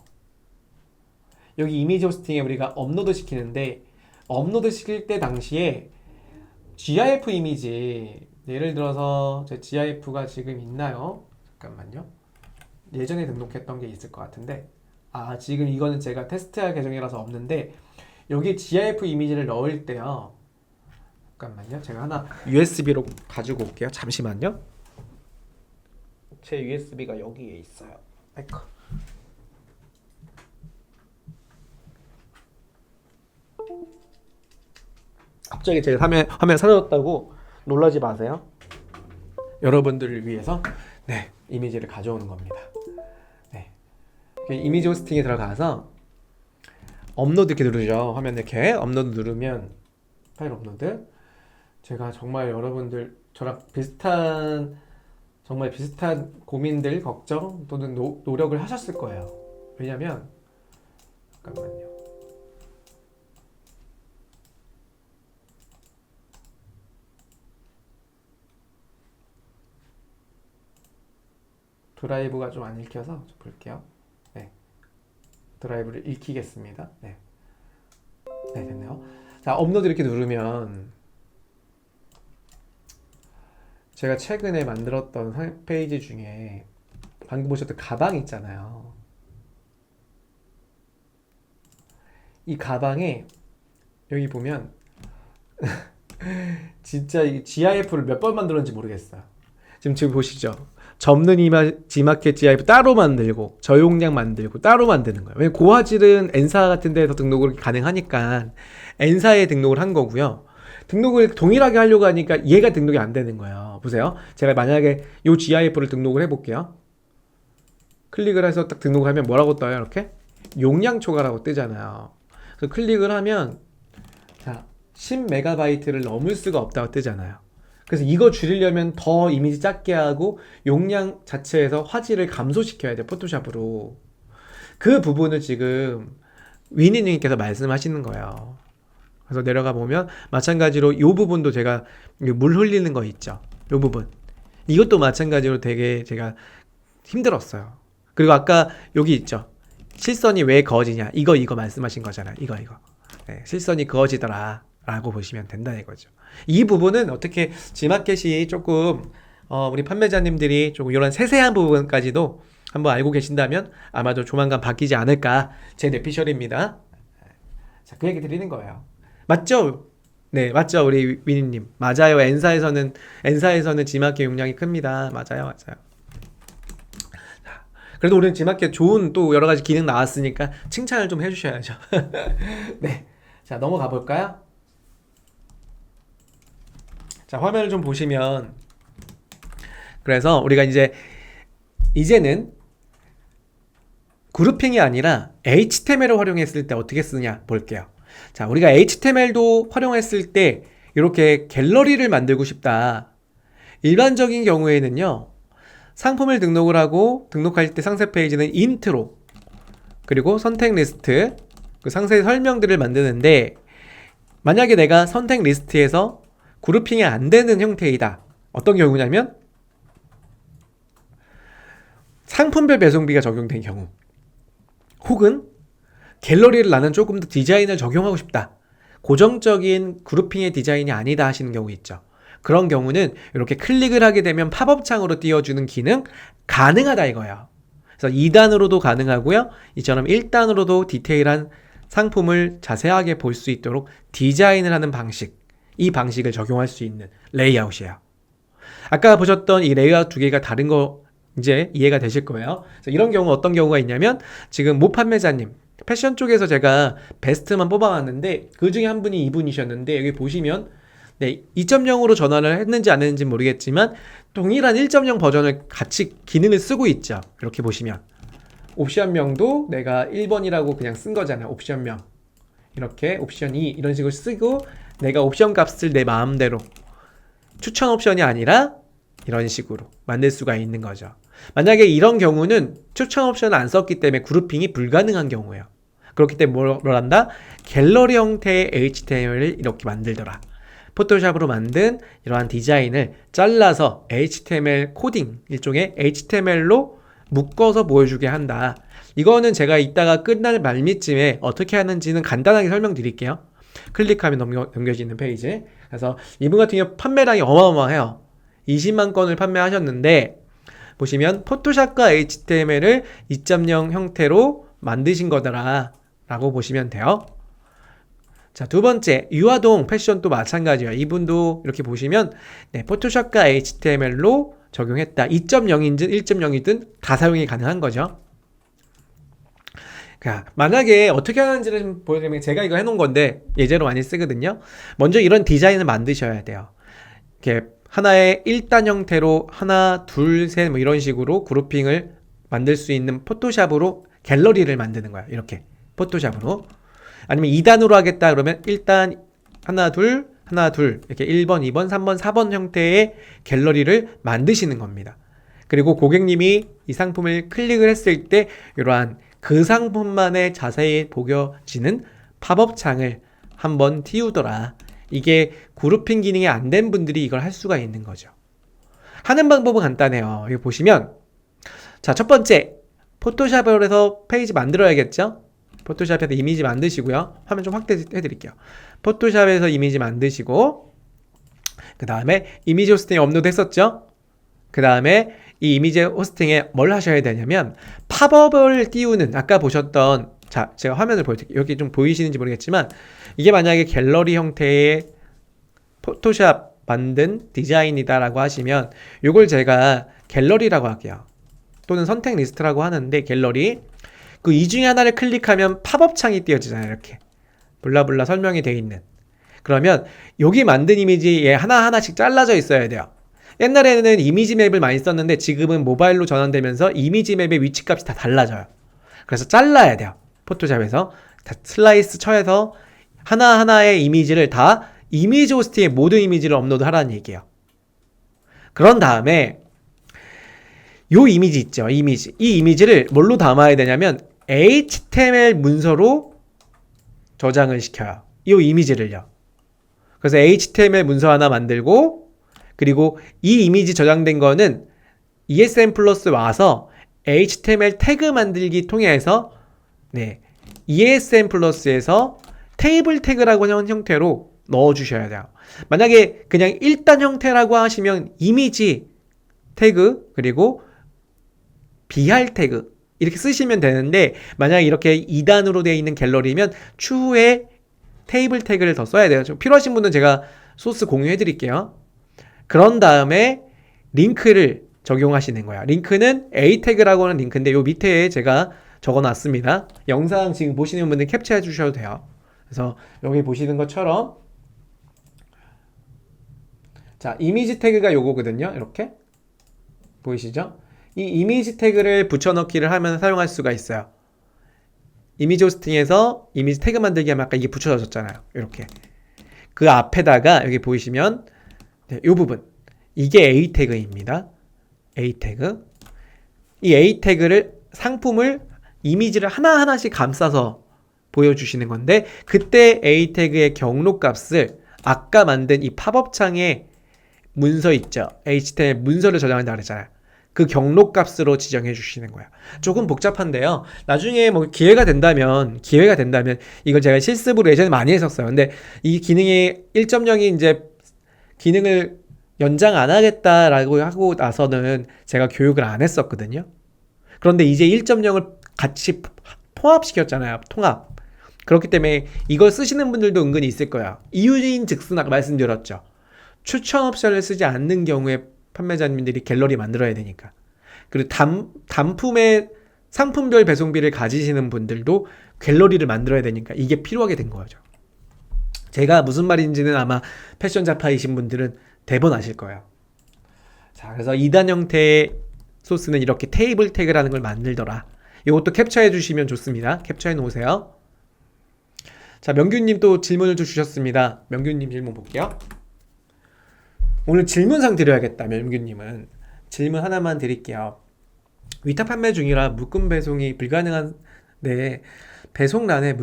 여기 이미지 호스팅에 우리가 업로드 시키는데 업로드 시킬 때 당시에 GIF 이미지 예를 들어서 제 GIF가 지금 있나요? 잠깐만요. 예전에 등록했던 게 있을 것 같은데 지금 이거는 제가 테스트할 계정이라서 없는데 여기 GIF 이미지를 넣을 때요. 잠깐만요. 제가 하나 USB로 가지고 올게요. 잠시만요. 제 USB가 여기에 있어요. 아이고. 갑자기 제가 화면 사라졌다고 놀라지 마세요. 여러분들을 위해서 이미지를 가져오는 겁니다. 네. 이미지 호스팅에 들어가서 업로드 이렇게 누르죠. 화면 이렇게 업로드 누르면 파일 업로드. 제가 정말 여러분들 저랑 정말 비슷한 고민들, 걱정 또는 노력을 하셨을 거예요. 왜냐면 잠깐만요. 드라이브가 좀 안 읽혀서 좀 볼게요. 네. 드라이브를 읽히겠습니다. 네. 네, 됐네요. 자, 업로드 이렇게 누르면 제가 최근에 만들었던 페이지 중에 방금 보셨던 가방 있잖아요. 이 가방에 여기 보면 진짜 이 GIF를 몇 번 만들었는지 모르겠어요. 지금 보시죠. 접는 G마켓 GIF 따로 만들고 저용량 만들고 따로 만드는 거예요. 왜냐면 고화질은 N사 같은 데에서 등록을 가능하니까 N사에 등록을 한 거고요. 등록을 동일하게 하려고 하니까 얘가 등록이 안 되는 거예요. 보세요. 제가 만약에 이 GIF를 등록을 해볼게요. 클릭을 해서 딱 등록을 하면 뭐라고 떠요? 이렇게 용량 초과라고 뜨잖아요. 그래서 클릭을 하면 자 10MB를 넘을 수가 없다고 뜨잖아요. 그래서 이거 줄이려면 더 이미지 작게 하고 용량 자체에서 화질을 감소시켜야 돼요. 포토샵으로. 그 부분을 지금 위니님께서 말씀하시는 거예요. 그래서 내려가 보면 마찬가지로 이 부분도 제가 물 흘리는 거 있죠. 이 부분. 이것도 마찬가지로 되게 제가 힘들었어요. 그리고 아까 여기 있죠. 실선이 왜 그어지냐. 이거 말씀하신 거잖아요. 이거. 네, 실선이 그어지더라. 라고 보시면 된다 이거죠. 이 부분은 어떻게 G마켓이 조금 우리 판매자님들이 조금 이런 세세한 부분까지도 한번 알고 계신다면 아마도 조만간 바뀌지 않을까 제 뇌피셜입니다. 자, 그 얘기 드리는 거예요. 맞죠? 네, 맞죠, 우리 위니님. 맞아요. 엔사에서는 지마켓 용량이 큽니다. 맞아요, 맞아요. 그래도 우리는 지마켓 좋은 또 여러 가지 기능 나왔으니까 칭찬을 좀 해주셔야죠. 네, 자 넘어가 볼까요? 자, 화면을 좀 보시면, 그래서 우리가 이제는 그룹핑이 아니라 HTML을 활용했을 때 어떻게 쓰냐 볼게요. 자, 우리가 HTML도 활용했을 때 이렇게 갤러리를 만들고 싶다. 일반적인 경우에는요, 상품을 등록을 하고 등록할 때 상세 페이지는 인트로, 그리고 선택 리스트, 그 상세 설명들을 만드는데, 만약에 내가 선택 리스트에서 그룹핑이 안 되는 형태이다. 어떤 경우냐면 상품별 배송비가 적용된 경우, 혹은 갤러리를 나는 조금 더 디자인을 적용하고 싶다. 고정적인 그룹핑의 디자인이 아니다 하시는 경우 있죠. 그런 경우는 이렇게 클릭을 하게 되면 팝업 창으로 띄워주는 기능 가능하다 이거예요. 그래서 2단으로도 가능하고요. 이처럼 1단으로도 디테일한 상품을 자세하게 볼 수 있도록 디자인을 하는 방식, 이 방식을 적용할 수 있는 레이아웃이에요. 아까 보셨던 이 레이아웃 두 개가 다른 거 이제 이해가 되실 거예요. 그래서 이런 경우 어떤 경우가 있냐면, 지금 모 판매자님, 패션 쪽에서 제가 베스트만 뽑아왔는데 그 중에 한 분이 이분이셨는데, 여기 보시면 2.0으로 전환을 했는지 안 했는지 모르겠지만 동일한 1.0 버전을 같이 기능을 쓰고 있죠. 이렇게 보시면 옵션명도 내가 1번이라고 그냥 쓴 거잖아요. 옵션명 이렇게 옵션 2 이런 식으로 쓰고, 내가 옵션 값을 내 마음대로 추천 옵션이 아니라 이런 식으로 만들 수가 있는 거죠. 만약에 이런 경우는 추천 옵션을 안 썼기 때문에 그룹핑이 불가능한 경우예요. 그렇기 때문에 뭘 한다? 갤러리 형태의 HTML을 이렇게 만들더라. 포토샵으로 만든 이러한 디자인을 잘라서 HTML 코딩, 일종의 HTML로 묶어서 보여주게 한다. 이거는 제가 이따가 끝날 말미쯤에 어떻게 하는지는 간단하게 설명드릴게요. 클릭하면 넘겨지는 페이지. 그래서 이분 같은 경우 판매량이 어마어마해요. 20만 건을 판매하셨는데, 보시면 포토샵과 HTML을 2.0 형태로 만드신 거더라 라고 보시면 돼요. 자, 두 번째, 유아동 패션도 마찬가지예요. 이분도 이렇게 보시면 포토샵과 HTML로 적용했다. 2.0이든 1.0이든 다 사용이 가능한 거죠. 그러니까 만약에 어떻게 하는지를 좀 보여드리면, 제가 이거 해놓은 건데 예제로 많이 쓰거든요. 먼저 이런 디자인을 만드셔야 돼요. 이렇게 하나의 1단 형태로 하나, 둘, 셋 뭐 이런 식으로 그룹핑을 만들 수 있는 포토샵으로 갤러리를 만드는 거야. 이렇게 포토샵으로. 아니면 2단으로 하겠다 그러면 1단 하나, 둘, 하나, 둘 이렇게 1번, 2번, 3번, 4번 형태의 갤러리를 만드시는 겁니다. 그리고 고객님이 이 상품을 클릭을 했을 때 이러한 그 상품만의 자세히 보여지는 팝업 창을 한번 띄우더라. 이게 그룹핑 기능이 안 된 분들이 이걸 할 수가 있는 거죠. 하는 방법은 간단해요. 여기 보시면, 자, 첫 번째, 포토샵으로 해서 페이지 만들어야겠죠? 포토샵에서 이미지 만드시고요. 화면 좀 확대해 드릴게요. 포토샵에서 이미지 만드시고, 그 다음에 이미지 호스팅에 업로드 했었죠? 그 다음에 이 이미지 호스팅에 뭘 하셔야 되냐면, 팝업을 띄우는, 아까 보셨던, 자, 제가 화면을 보여드릴게요. 여기 좀 보이시는지 모르겠지만, 이게 만약에 갤러리 형태의 포토샵 만든 디자인이다라고 하시면, 이걸 제가 갤러리라고 할게요. 또는 선택 리스트라고 하는데, 갤러리. 그 이 중에 하나를 클릭하면 팝업 창이 띄어지잖아요. 이렇게. 블라블라 설명이 되어 있는. 그러면 여기 만든 이미지에 하나하나씩 잘라져 있어야 돼요. 옛날에는 이미지 맵을 많이 썼는데 지금은 모바일로 전환되면서 이미지 맵의 위치값이 다 달라져요. 그래서 잘라야 돼요. 포토샵에서 다 슬라이스 쳐서 하나하나의 이미지를 다 이미지 호스팅에 모든 이미지를 업로드 하라는 얘기예요. 그런 다음에 요 이미지 있죠. 이 이미지를 뭘로 담아야 되냐면 HTML 문서로 저장을 시켜요. 이 이미지를요. 그래서 HTML 문서 하나 만들고, 그리고 이 이미지 저장된 거는 ESM 플러스 와서 HTML 태그 만들기 통해서 ESM 플러스에서 테이블 태그라고 하는 형태로 넣어주셔야 돼요. 만약에 그냥 1단 형태라고 하시면 이미지 태그, 그리고 비할 태그 이렇게 쓰시면 되는데, 만약에 이렇게 2단으로 되어 있는 갤러리면 추후에 테이블 태그를 더 써야 돼요. 좀 필요하신 분은 제가 소스 공유해 드릴게요. 그런 다음에 링크를 적용하시는 거야. 링크는 A 태그라고 하는 링크인데 요 밑에 제가 적어 놨습니다. 영상 지금 보시는 분들 캡처해 주셔도 돼요. 그래서 여기 보시는 것처럼, 자, 이미지 태그가 요거거든요. 이렇게 보이시죠? 이 이미지 태그를 붙여넣기를 하면 사용할 수가 있어요. 이미지 호스팅에서 이미지 태그 만들기 하면 아까 이게 붙여졌잖아요. 이렇게 그 앞에다가 여기 보이시면 네, 이 부분, 이게 A 태그입니다. A 태그. 이 A 태그를, 상품을, 이미지를 하나하나씩 감싸서 보여주시는 건데, 그때 A 태그의 경로 값을 아까 만든 이 팝업 창에 문서 있죠. HTML 문서를 저장한다 그랬잖아요. 그 경로 값으로 지정해 주시는 거야. 조금 복잡한데요. 나중에 뭐 기회가 된다면 이걸 제가 실습으로 예전에 많이 했었어요. 근데 이 기능이 1.0이 이제 기능을 연장 안 하겠다라고 하고 나서는 제가 교육을 안 했었거든요. 그런데 이제 1.0을 같이 통합시켰잖아요. 통합. 그렇기 때문에 이걸 쓰시는 분들도 은근히 있을 거야. 이유인 즉슨 아까 말씀드렸죠. 추천 옵션을 쓰지 않는 경우에 판매자님들이 갤러리 만들어야 되니까. 그리고 단품의 상품별 배송비를 가지시는 분들도 갤러리를 만들어야 되니까 이게 필요하게 된 거죠. 제가 무슨 말인지는 아마 패션 자파이신 분들은 대번 아실 거예요. 자, 그래서 2단 형태의 소스는 이렇게 테이블 태그라는 걸 만들더라. 이것도 캡처해 주시면 좋습니다. 캡처해 놓으세요. 자, 명규님 또 질문을 좀 주셨습니다. 명규님 질문 볼게요. 오늘 질문상 드려야겠다. 명규님은 질문 하나만 드릴게요. 위탁 판매 중이라 묶음 배송이 불가능한데 배송란에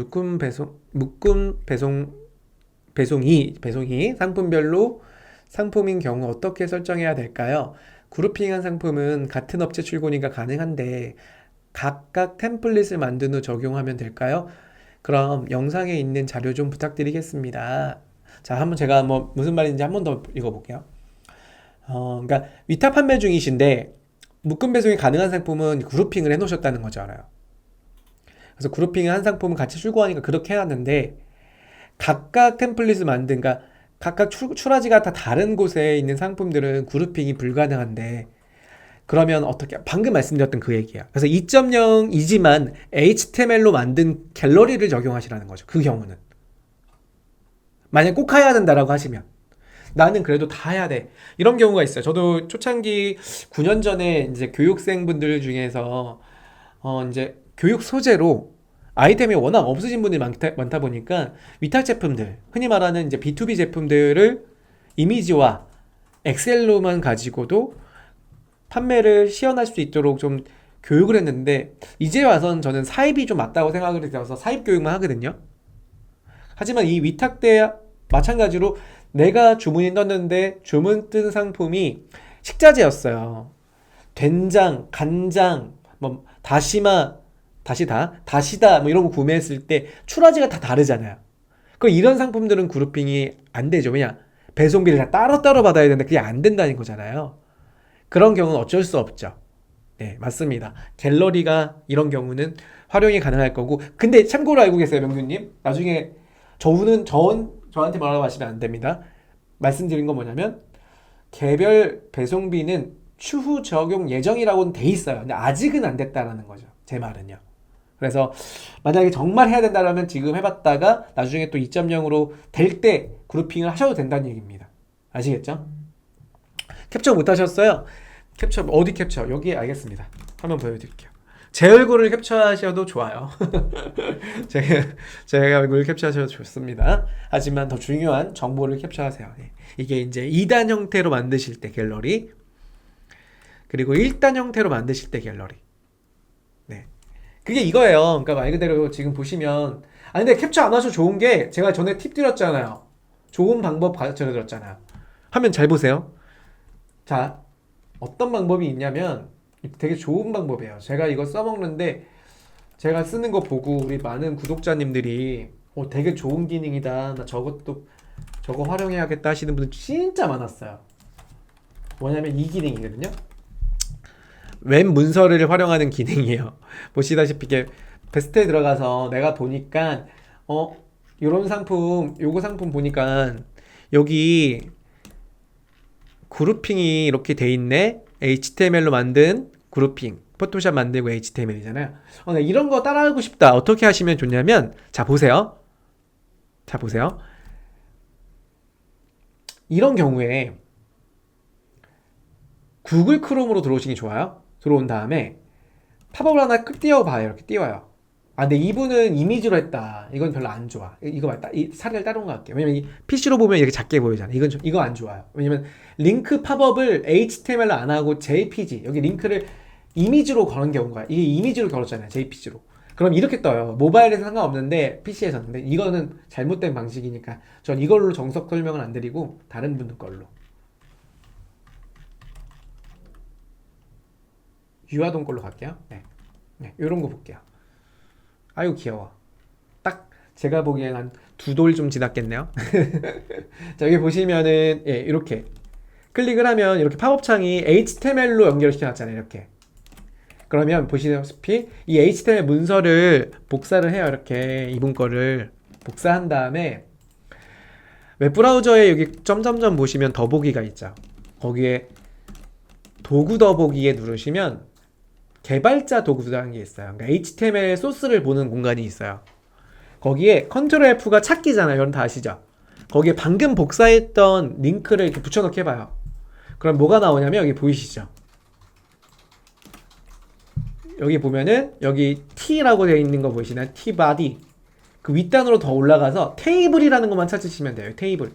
배송이 상품별로 상품인 경우 어떻게 설정해야 될까요? 그룹핑한 상품은 같은 업체 출고니까 가능한데 각각 템플릿을 만든 후 적용하면 될까요? 그럼 영상에 있는 자료 좀 부탁드리겠습니다. 자, 한번 제가 뭐 무슨 말인지 한 번 더 읽어볼게요. 그러니까 위탁 판매 중이신데 묶음 배송이 가능한 상품은 그룹핑을 해놓으셨다는 거잖아요. 그래서 그룹핑을 한 상품은 같이 출고하니까 그렇게 해놨는데 각각 템플릿을 만든, 그러니까 각각 출하지가 다 다른 곳에 있는 상품들은 그룹핑이 불가능한데 그러면 어떻게, 방금 말씀드렸던 그 얘기야. 그래서 2.0이지만 HTML로 만든 갤러리를 적용하시라는 거죠. 그 경우는 만약 꼭 해야 된다라고 하시면, 나는 그래도 다 해야 돼, 이런 경우가 있어요. 저도 초창기 9년 전에 이제 교육생분들 중에서 이제 교육 소재로 아이템이 워낙 없으신 분들이 많다 보니까 위탁 제품들, 흔히 말하는 이제 B2B 제품들을 이미지와 엑셀로만 가지고도 판매를 시연할 수 있도록 좀 교육을 했는데, 이제 와선 저는 사입이 좀 맞다고 생각을 해서 사입 교육만 하거든요. 하지만 이 위탁 때 마찬가지로 내가 주문이 떴는데 주문 뜬 상품이 식자재였어요. 된장, 간장, 뭐 다시마, 다시다 뭐 이런 거 구매했을 때 출하지가 다 다르잖아요. 그럼 이런 상품들은 그룹핑이 안 되죠. 왜냐? 배송비를 다 따로따로 받아야 되는데 그게 안 된다는 거잖아요. 그런 경우는 어쩔 수 없죠. 네, 맞습니다. 갤러리가 이런 경우는 활용이 가능할 거고, 근데 참고로 알고 계세요, 명규님? 나중에 저한테 뭐라고 하시면 안 됩니다. 말씀드린 건 뭐냐면 개별 배송비는 추후 적용 예정이라고는 돼 있어요. 근데 아직은 안 됐다라는 거죠. 제 말은요. 그래서 만약에 정말 해야 된다면 지금 해봤다가 나중에 또 2.0으로 될 때 그룹핑을 하셔도 된다는 얘기입니다. 아시겠죠? 캡처 못 하셨어요? 캡처 어디 캡처? 여기 알겠습니다. 한번 보여드릴게요. 제 얼굴을 캡처하셔도 좋아요. 제 얼굴을 캡처하셔도 좋습니다. 하지만 더 중요한 정보를 캡처하세요. 이게 이제 2단 형태로 만드실 때 갤러리, 그리고 1단 형태로 만드실 때 갤러리. 네, 그게 이거예요. 그러니까 말 그대로 지금 보시면, 근데 캡처 안 하셔도 좋은 게, 제가 전에 팁 드렸잖아요. 좋은 방법 가르쳐 드렸잖아요. 화면 잘 보세요. 자, 어떤 방법이 있냐면 되게 좋은 방법이에요. 제가 이거 써먹는데 제가 쓰는 거 보고 우리 많은 구독자님들이 되게 좋은 기능이다, 나 저거 활용해야겠다 하시는 분들 진짜 많았어요. 뭐냐면 이 기능이거든요. 웹 문서를 활용하는 기능이에요. 보시다시피 이게 베스트에 들어가서 내가 보니까 요런 상품, 요거 상품 보니까 여기 그룹핑이 이렇게 돼 있네. HTML로 만든 그룹핑. 포토샵 만들고 HTML이잖아요. 나 이런 거 따라하고 싶다. 어떻게 하시면 좋냐면, 자, 보세요. 자, 보세요. 이런 경우에 구글 크롬으로 들어오시는 게 좋아요. 들어온 다음에 팝업을 하나 끄 띄워봐요. 이렇게 띄워요. 근데 이분은 이미지로 했다. 이건 별로 안 좋아. 이거 맞다. 이 사례를 따라온 것 같아요. 왜냐면 이 PC로 보면 이렇게 작게 보이잖아요. 이거 안 좋아요. 왜냐면 링크 팝업을 HTML로 안 하고 JPG, 여기 링크를 이미지로 거는 경우가, 이게 이미지로 걸었잖아요. JPG로. 그럼 이렇게 떠요. 모바일에서 상관없는데 PC에서는. 근데 이거는 잘못된 방식이니까 전 이걸로 정석 설명은 안 드리고 다른 분들 걸로. 유아동 걸로 갈게요. 네. 요런 거 볼게요. 아유 귀여워. 딱 제가 보기엔 한 두 돌 좀 지났겠네요. 자, 여기 보시면은 이렇게 클릭을 하면 이렇게 팝업 창이 HTML로 연결시켜 놨잖아요. 이렇게. 그러면 보시다시피 이 HTML 문서를 복사를 해요. 이렇게 이분 거를 복사한 다음에 웹브라우저에 여기 점점점 보시면 더보기가 있죠. 거기에 도구 더보기에 누르시면 개발자 도구라는 게 있어요. 그러니까 HTML 소스를 보는 공간이 있어요. 거기에 컨트롤 F가 찾기잖아요. 여러분 다 아시죠? 거기에 방금 복사했던 링크를 이렇게 붙여넣기 해봐요. 그럼 뭐가 나오냐면 여기 보이시죠? 여기 보면은 여기 T라고 되어 있는 거 보이시나요? Tbody. 그 윗단으로 더 올라가서 테이블이라는 것만 찾으시면 돼요. 테이블.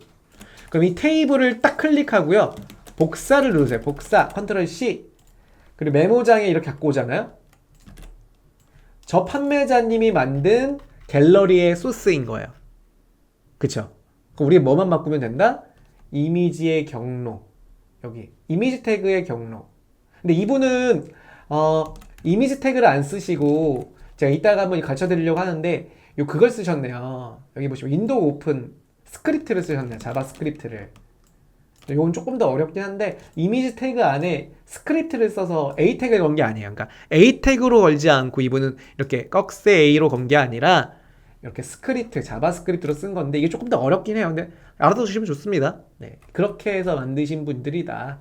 그럼 이 테이블을 딱 클릭하고요. 복사를 누르세요. 복사. 컨트롤 C. 그리고 메모장에 이렇게 갖고 오잖아요. 저 판매자님이 만든 갤러리의 소스인 거예요. 그쵸? 그럼 우리 뭐만 바꾸면 된다? 이미지의 경로. 여기 이미지 태그의 경로. 근데 이분은 이미지 태그를 안 쓰시고 제가 이따가 한번 가르쳐 드리려고 하는데 그걸 쓰셨네요. 여기 보시면 윈도우 오픈 스크립트를 쓰셨네요. 자바스크립트를. 이건 조금 더 어렵긴 한데 이미지 태그 안에 스크립트를 써서 A 태그를 건 게 아니에요. 그러니까 A 태그로 걸지 않고 이분은 이렇게 꺽쇠 A로 건 게 아니라 이렇게 스크립트, 자바스크립트로 쓴 건데 이게 조금 더 어렵긴 해요. 근데 알아두시면 좋습니다. 네, 그렇게 해서 만드신 분들이다.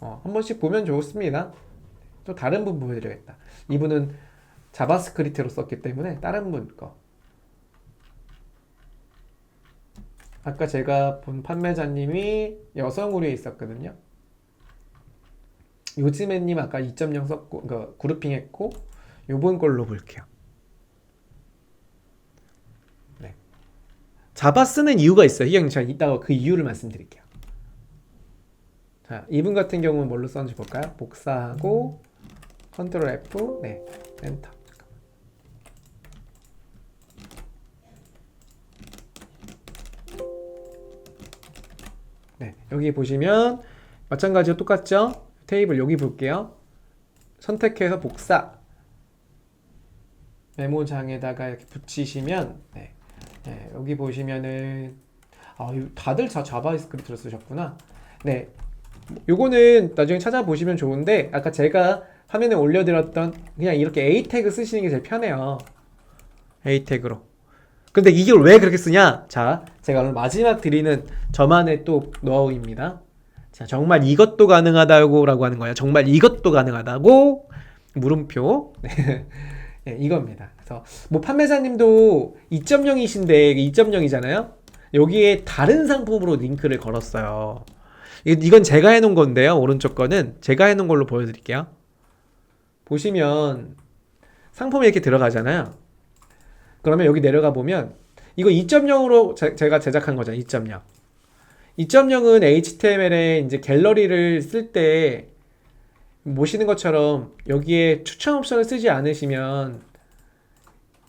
한 번씩 보면 좋습니다. 또 다른 분 보여드려야겠다. 이분은 자바스크립트로 썼기 때문에 다른 분 거. 아까 제가 본 판매자님이 여성 의류에 있었거든요. 요즘에님 아까 2.0 썼고, 그러니까 그룹핑 했고, 요번 걸로 볼게요. 네. 자바 쓰는 이유가 있어요. 희경님, 제가 이따가 그 이유를 말씀드릴게요. 자, 이분 같은 경우는 뭘로 썼는지 볼까요? 복사하고, 컨트롤 F, 네, 엔터. 네, 여기 보시면 마찬가지로 똑같죠? 테이블 여기 볼게요. 선택해서 복사. 메모장에다가 이렇게 붙이시면 네, 여기 보시면은 다들 자바스크립트로 쓰셨구나. 네, 요거는 나중에 찾아보시면 좋은데 아까 제가 화면에 올려드렸던 그냥 이렇게 A 태그 쓰시는 게 제일 편해요. A 태그로. 근데 이걸 왜 그렇게 쓰냐? 자, 제가 오늘 마지막 드리는 저만의 또 노하우입니다. 자, 정말 이것도 가능하다고 라고 하는 거예요. 정말 이것도 가능하다고 물음표. 네, 이겁니다. 그래서 뭐 판매자님도 2.0이신데 2.0이잖아요. 여기에 다른 상품으로 링크를 걸었어요. 이건 제가 해놓은 건데요. 오른쪽 거는 제가 해놓은 걸로 보여드릴게요. 보시면 상품이 이렇게 들어가잖아요. 그러면 여기 내려가 보면 이거 2.0으로 제가 제작한 거잖아요. 2.0. 2.0은 HTML에 이제 갤러리를 쓸 때 보시는 것처럼 여기에 추천 옵션을 쓰지 않으시면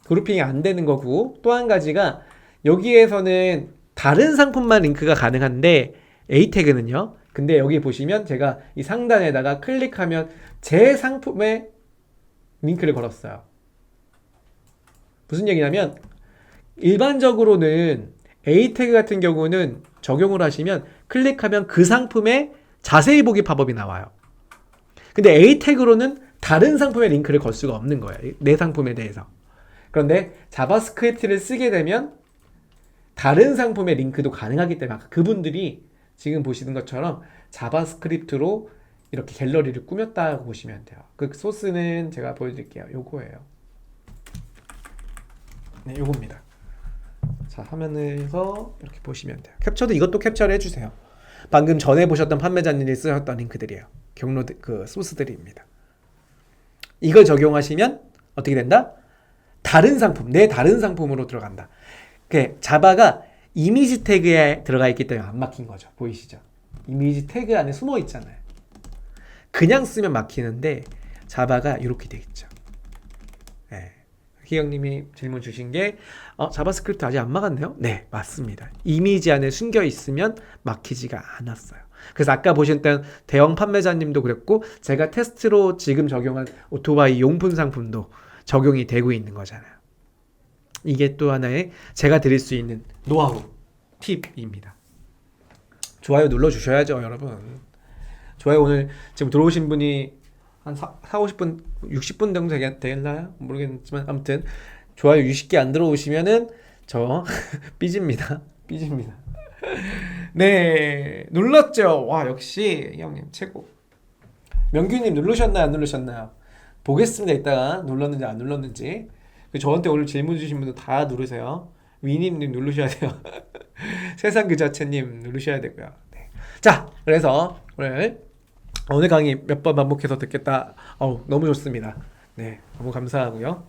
그룹핑이 안 되는 거고, 또 한 가지가 여기에서는 다른 상품만 링크가 가능한데 A 태그는요. 근데 여기 보시면 제가 이 상단에다가 클릭하면 제 상품에 링크를 걸었어요. 무슨 얘기냐면 일반적으로는 A 태그 같은 경우는 적용을 하시면 클릭하면 그 상품의 자세히 보기 팝업이 나와요. 근데 A 태그로는 다른 상품에 링크를 걸 수가 없는 거예요. 내 상품에 대해서. 그런데 자바스크립트를 쓰게 되면 다른 상품의 링크도 가능하기 때문에 그분들이 지금 보시는 것처럼 자바스크립트로 이렇게 갤러리를 꾸몄다고 보시면 돼요. 그 소스는 제가 보여드릴게요. 요거예요. 네, 요겁니다. 자, 화면에서 이렇게 보시면 돼요. 캡처도 이것도 캡처를 해주세요. 방금 전에 보셨던 판매자님이 쓰셨던 링크들이에요. 경로 그 소스들입니다. 이걸 적용하시면 어떻게 된다? 다른 상품, 내 다른 상품으로 들어간다. 그 자바가 이미지 태그에 들어가 있기 때문에 안 막힌 거죠. 보이시죠? 이미지 태그 안에 숨어 있잖아요. 그냥 쓰면 막히는데 자바가 이렇게 돼 있죠. 네. 희영님이 질문 주신 게 자바스크립트 아직 안 막았네요? 네, 맞습니다. 이미지 안에 숨겨 있으면 막히지가 않았어요. 그래서 아까 보셨던 대형 판매자님도 그랬고 제가 테스트로 지금 적용한 오토바이 용품 상품도 적용이 되고 있는 거잖아요. 이게 또 하나의 제가 드릴 수 있는 노하우, 팁입니다. 좋아요 눌러주셔야죠, 여러분. 좋아요 오늘 지금 들어오신 분이 한 50분, 60분 정도 되겠나요? 모르겠지만 아무튼 좋아요 60개 안 들어오시면은 저 삐집니다. 삐집니다. 네, 눌렀죠? 와, 역시 형님 최고. 명규님 누르셨나요? 안 누르셨나요? 보겠습니다. 이따가 눌렀는지 안 눌렀는지. 저한테 오늘 질문 주신 분들 다 누르세요. 위님님 누르셔야 돼요. 세상 그 자체님 누르셔야 되고요. 네. 자, 그래서 오늘 강의 몇 번 반복해서 듣겠다. 너무 좋습니다. 네, 너무 감사하고요.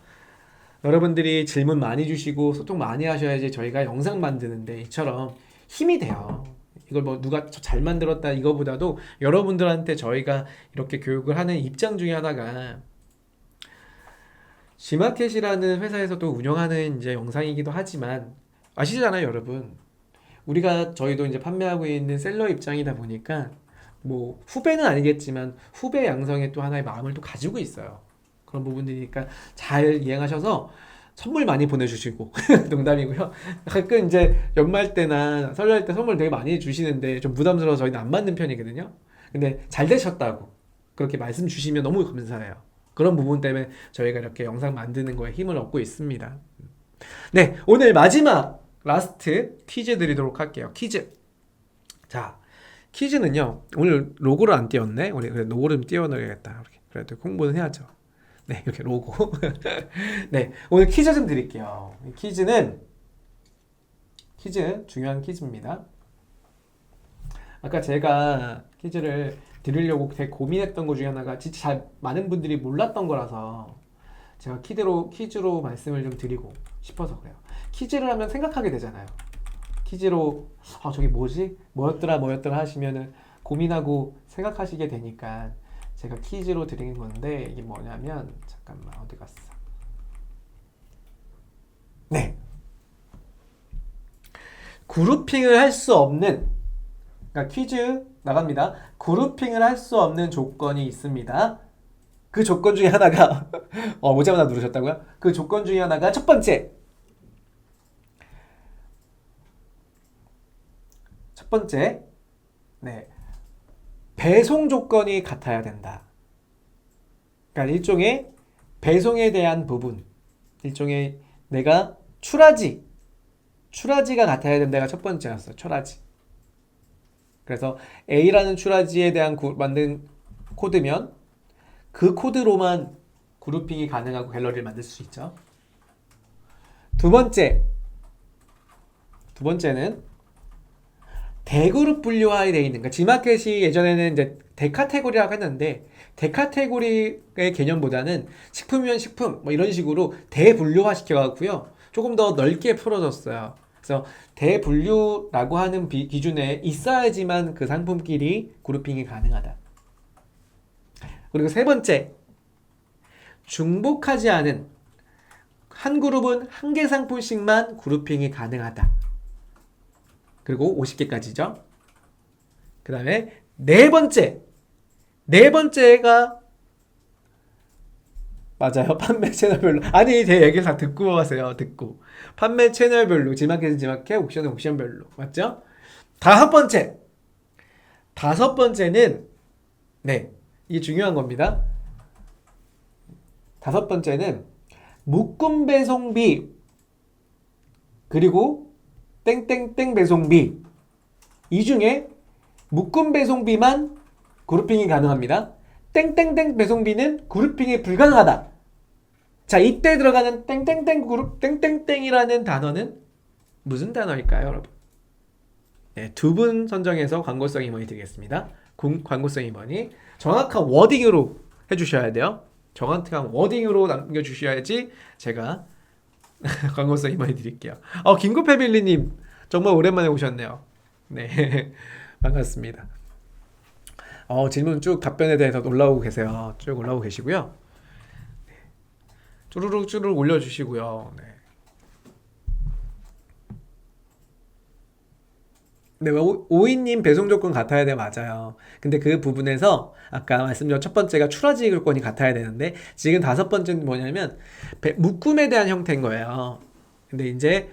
여러분들이 질문 많이 주시고 소통 많이 하셔야지 저희가 영상 만드는데 이처럼 힘이 돼요. 이걸 뭐 누가 잘 만들었다 이거보다도 여러분들한테 저희가 이렇게 교육을 하는 입장 중에 하나가 G마켓이라는 회사에서도 운영하는 이제 영상이기도 하지만 아시잖아요, 여러분. 저희도 이제 판매하고 있는 셀러 입장이다 보니까 뭐 후배는 아니겠지만 후배 양성에 또 하나의 마음을 또 가지고 있어요. 그런 부분이니까 잘 이행하셔서 선물 많이 보내주시고 농담이고요. 가끔 이제 연말 때나 설날 때 선물 되게 많이 주시는데 좀 부담스러워서 저희는 안 받는 편이거든요. 근데 잘 되셨다고 그렇게 말씀 주시면 너무 감사해요. 그런 부분 때문에 저희가 이렇게 영상 만드는 거에 힘을 얻고 있습니다. 네, 오늘 마지막 라스트 퀴즈 드리도록 할게요. 퀴즈. 자, 퀴즈는요. 오늘 로고를 안 띄웠네. 우리 그래 로고를 좀 띄워놔야겠다. 그래도 홍보는 해야죠. 네, 이렇게 로고. 네, 오늘 퀴즈 좀 드릴게요. 퀴즈 중요한 퀴즈입니다. 아까 제가 퀴즈를 드리려고 되게 고민했던 것 중에 하나가 진짜 잘 많은 분들이 몰랐던 거라서 제가 퀴즈로 말씀을 좀 드리고 싶어서 그래요. 퀴즈를 하면 생각하게 되잖아요. 퀴즈로 저게 뭐지? 뭐였더라 하시면은 고민하고 생각하시게 되니까 제가 퀴즈로 드리는 건데 이게 뭐냐면 잠깐만 어디 갔어? 네. 그룹핑을 할 수 없는 그러니까 퀴즈 나갑니다. 그룹핑을 할 수 없는 조건이 있습니다. 그 조건 중에 하나가 오자마자 누르셨다고요? 그 조건 중에 하나가 첫 번째 네, 배송 조건이 같아야 된다. 그러니까 일종의 배송에 대한 부분, 일종의 내가 출하지가 같아야 된다가 첫 번째였어요. 출하지. 그래서 A라는 출하지에 대한 만든 코드면 그 코드로만 그룹핑이 가능하고 갤러리를 만들 수 있죠. 두 번째는 대그룹 분류화에 되어 있는, 그러니까 G마켓이 예전에는 이제 대카테고리라고 했는데 대카테고리의 개념보다는 식품이면 식품 뭐 이런 식으로 대분류화 시켜갖고요 조금 더 넓게 풀어졌어요. 그래서 대분류라고 하는 기준에 있어야지만 그 상품끼리 그룹핑이 가능하다. 그리고 세 번째, 중복하지 않은 한 그룹은 한 개 상품씩만 그룹핑이 가능하다. 그리고 50개까지죠. 그 다음에 네 번째가 맞아요. 판매 채널별로. 아니, 제 얘기를 다 듣고 가세요. 듣고. 판매 채널별로. G마켓은 G마켓, 옥션은 옥션별로. 맞죠? 다섯 번째는, 네. 이게 중요한 겁니다. 다섯 번째는 묶음 배송비 그리고 땡땡땡 배송비. 이 중에 묶음 배송비만 그룹핑이 가능합니다. 땡땡땡 배송비는 그룹핑이 불가능하다. 자, 이때 들어가는 땡땡땡 그룹 땡땡땡이라는 단어는 무슨 단어일까요, 여러분? 네, 두 분 선정해서 광고성 임원이 드리겠습니다. 광고성 임원이 정확한 워딩으로 해주셔야 돼요. 정확한 워딩으로 남겨주셔야지 제가 광고성 임원이 드릴게요. 김구패밀리님 정말 오랜만에 오셨네요. 네, 반갑습니다. 질문 쭉 답변에 대해서 올라오고 계세요. 쭉 올라오고 계시고요. 네. 쭈루룩 올려주시고요. 네. 네, 오이님 배송 조건 같아야 돼, 맞아요. 근데 그 부분에서 아까 말씀드린 첫 번째가 출하지 조건이 같아야 되는데 지금 다섯 번째는 뭐냐면 묶음에 대한 형태인 거예요. 근데 이제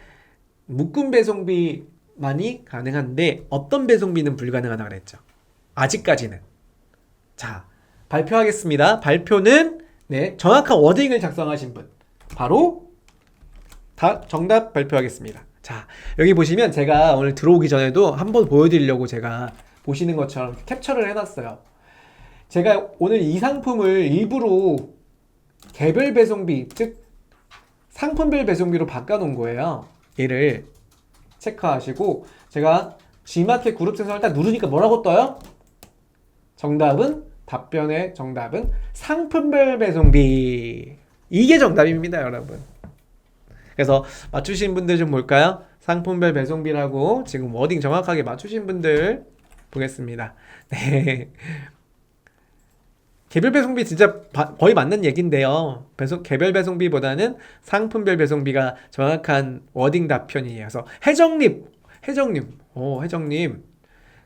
묶음 배송비만이 가능한데 어떤 배송비는 불가능하다고 그랬죠. 아직까지는. 자, 발표하겠습니다. 발표는 네, 정확한 워딩을 작성하신 분 바로 정답 발표하겠습니다. 자, 여기 보시면 제가 오늘 들어오기 전에도 한번 보여드리려고 제가 보시는 것처럼 캡처를 해놨어요. 제가 오늘 이 상품을 일부러 개별 배송비, 즉 상품별 배송비로 바꿔놓은 거예요. 얘를 체크하시고 제가 G마켓 그룹 생성을 딱 누르니까 뭐라고 떠요? 답변의 정답은 상품별 배송비. 이게 정답입니다, 여러분. 그래서 맞추신 분들 좀 볼까요? 상품별 배송비라고 지금 워딩 정확하게 맞추신 분들 보겠습니다. 네. 개별 배송비 진짜 거의 맞는 얘긴데요. 개별 배송비보다는 상품별 배송비가 정확한 워딩 답변이에요. 그래서 혜정님,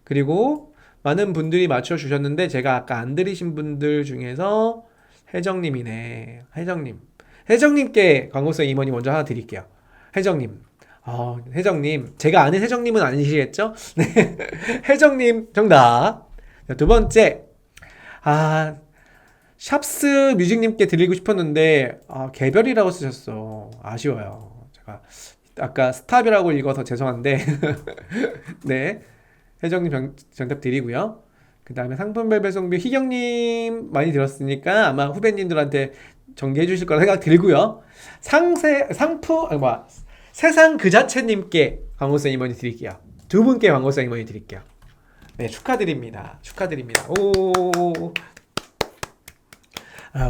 그리고 많은 분들이 맞춰주셨는데 제가 아까 안 들으신 분들 중에서 혜정님이네. 혜정님께 광고성 임원이 먼저 하나 드릴게요. 혜정님. 제가 아는 혜정님은 아니시겠죠? 네. 혜정님 정답. 두 번째. 샵스 뮤직님께 드리고 싶었는데 개별이라고 쓰셨어. 아쉬워요. 제가 아까 스탑이라고 읽어서 죄송한데 네, 혜정님 정답 드리고요. 그 다음에 상품별 배송비 희경님 많이 들었으니까 아마 후배님들한테 전개해 주실 거라 생각 들고요. 세상 그 자체님께 광고성 임원이 드릴게요. 두 분께 광고성 임원이 드릴게요. 네, 축하드립니다. 오.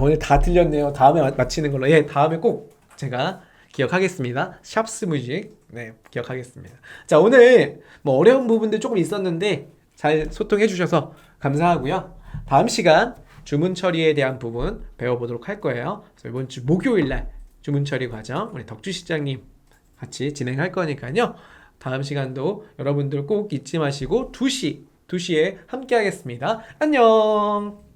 오늘 다 틀렸네요. 다음에 맞히는 걸로. 예, 다음에 꼭 제가 기억하겠습니다. 샵스 뮤직. 네, 기억하겠습니다. 자, 오늘 어려운 부분들 조금 있었는데 잘 소통해 주셔서 감사하고요. 다음 시간 주문 처리에 대한 부분 배워보도록 할 거예요. 그래서 이번 주 목요일날 주문 처리 과정 우리 덕주 시장님 같이 진행할 거니까요. 다음 시간도 여러분들 꼭 잊지 마시고 2시에 함께 하겠습니다. 안녕.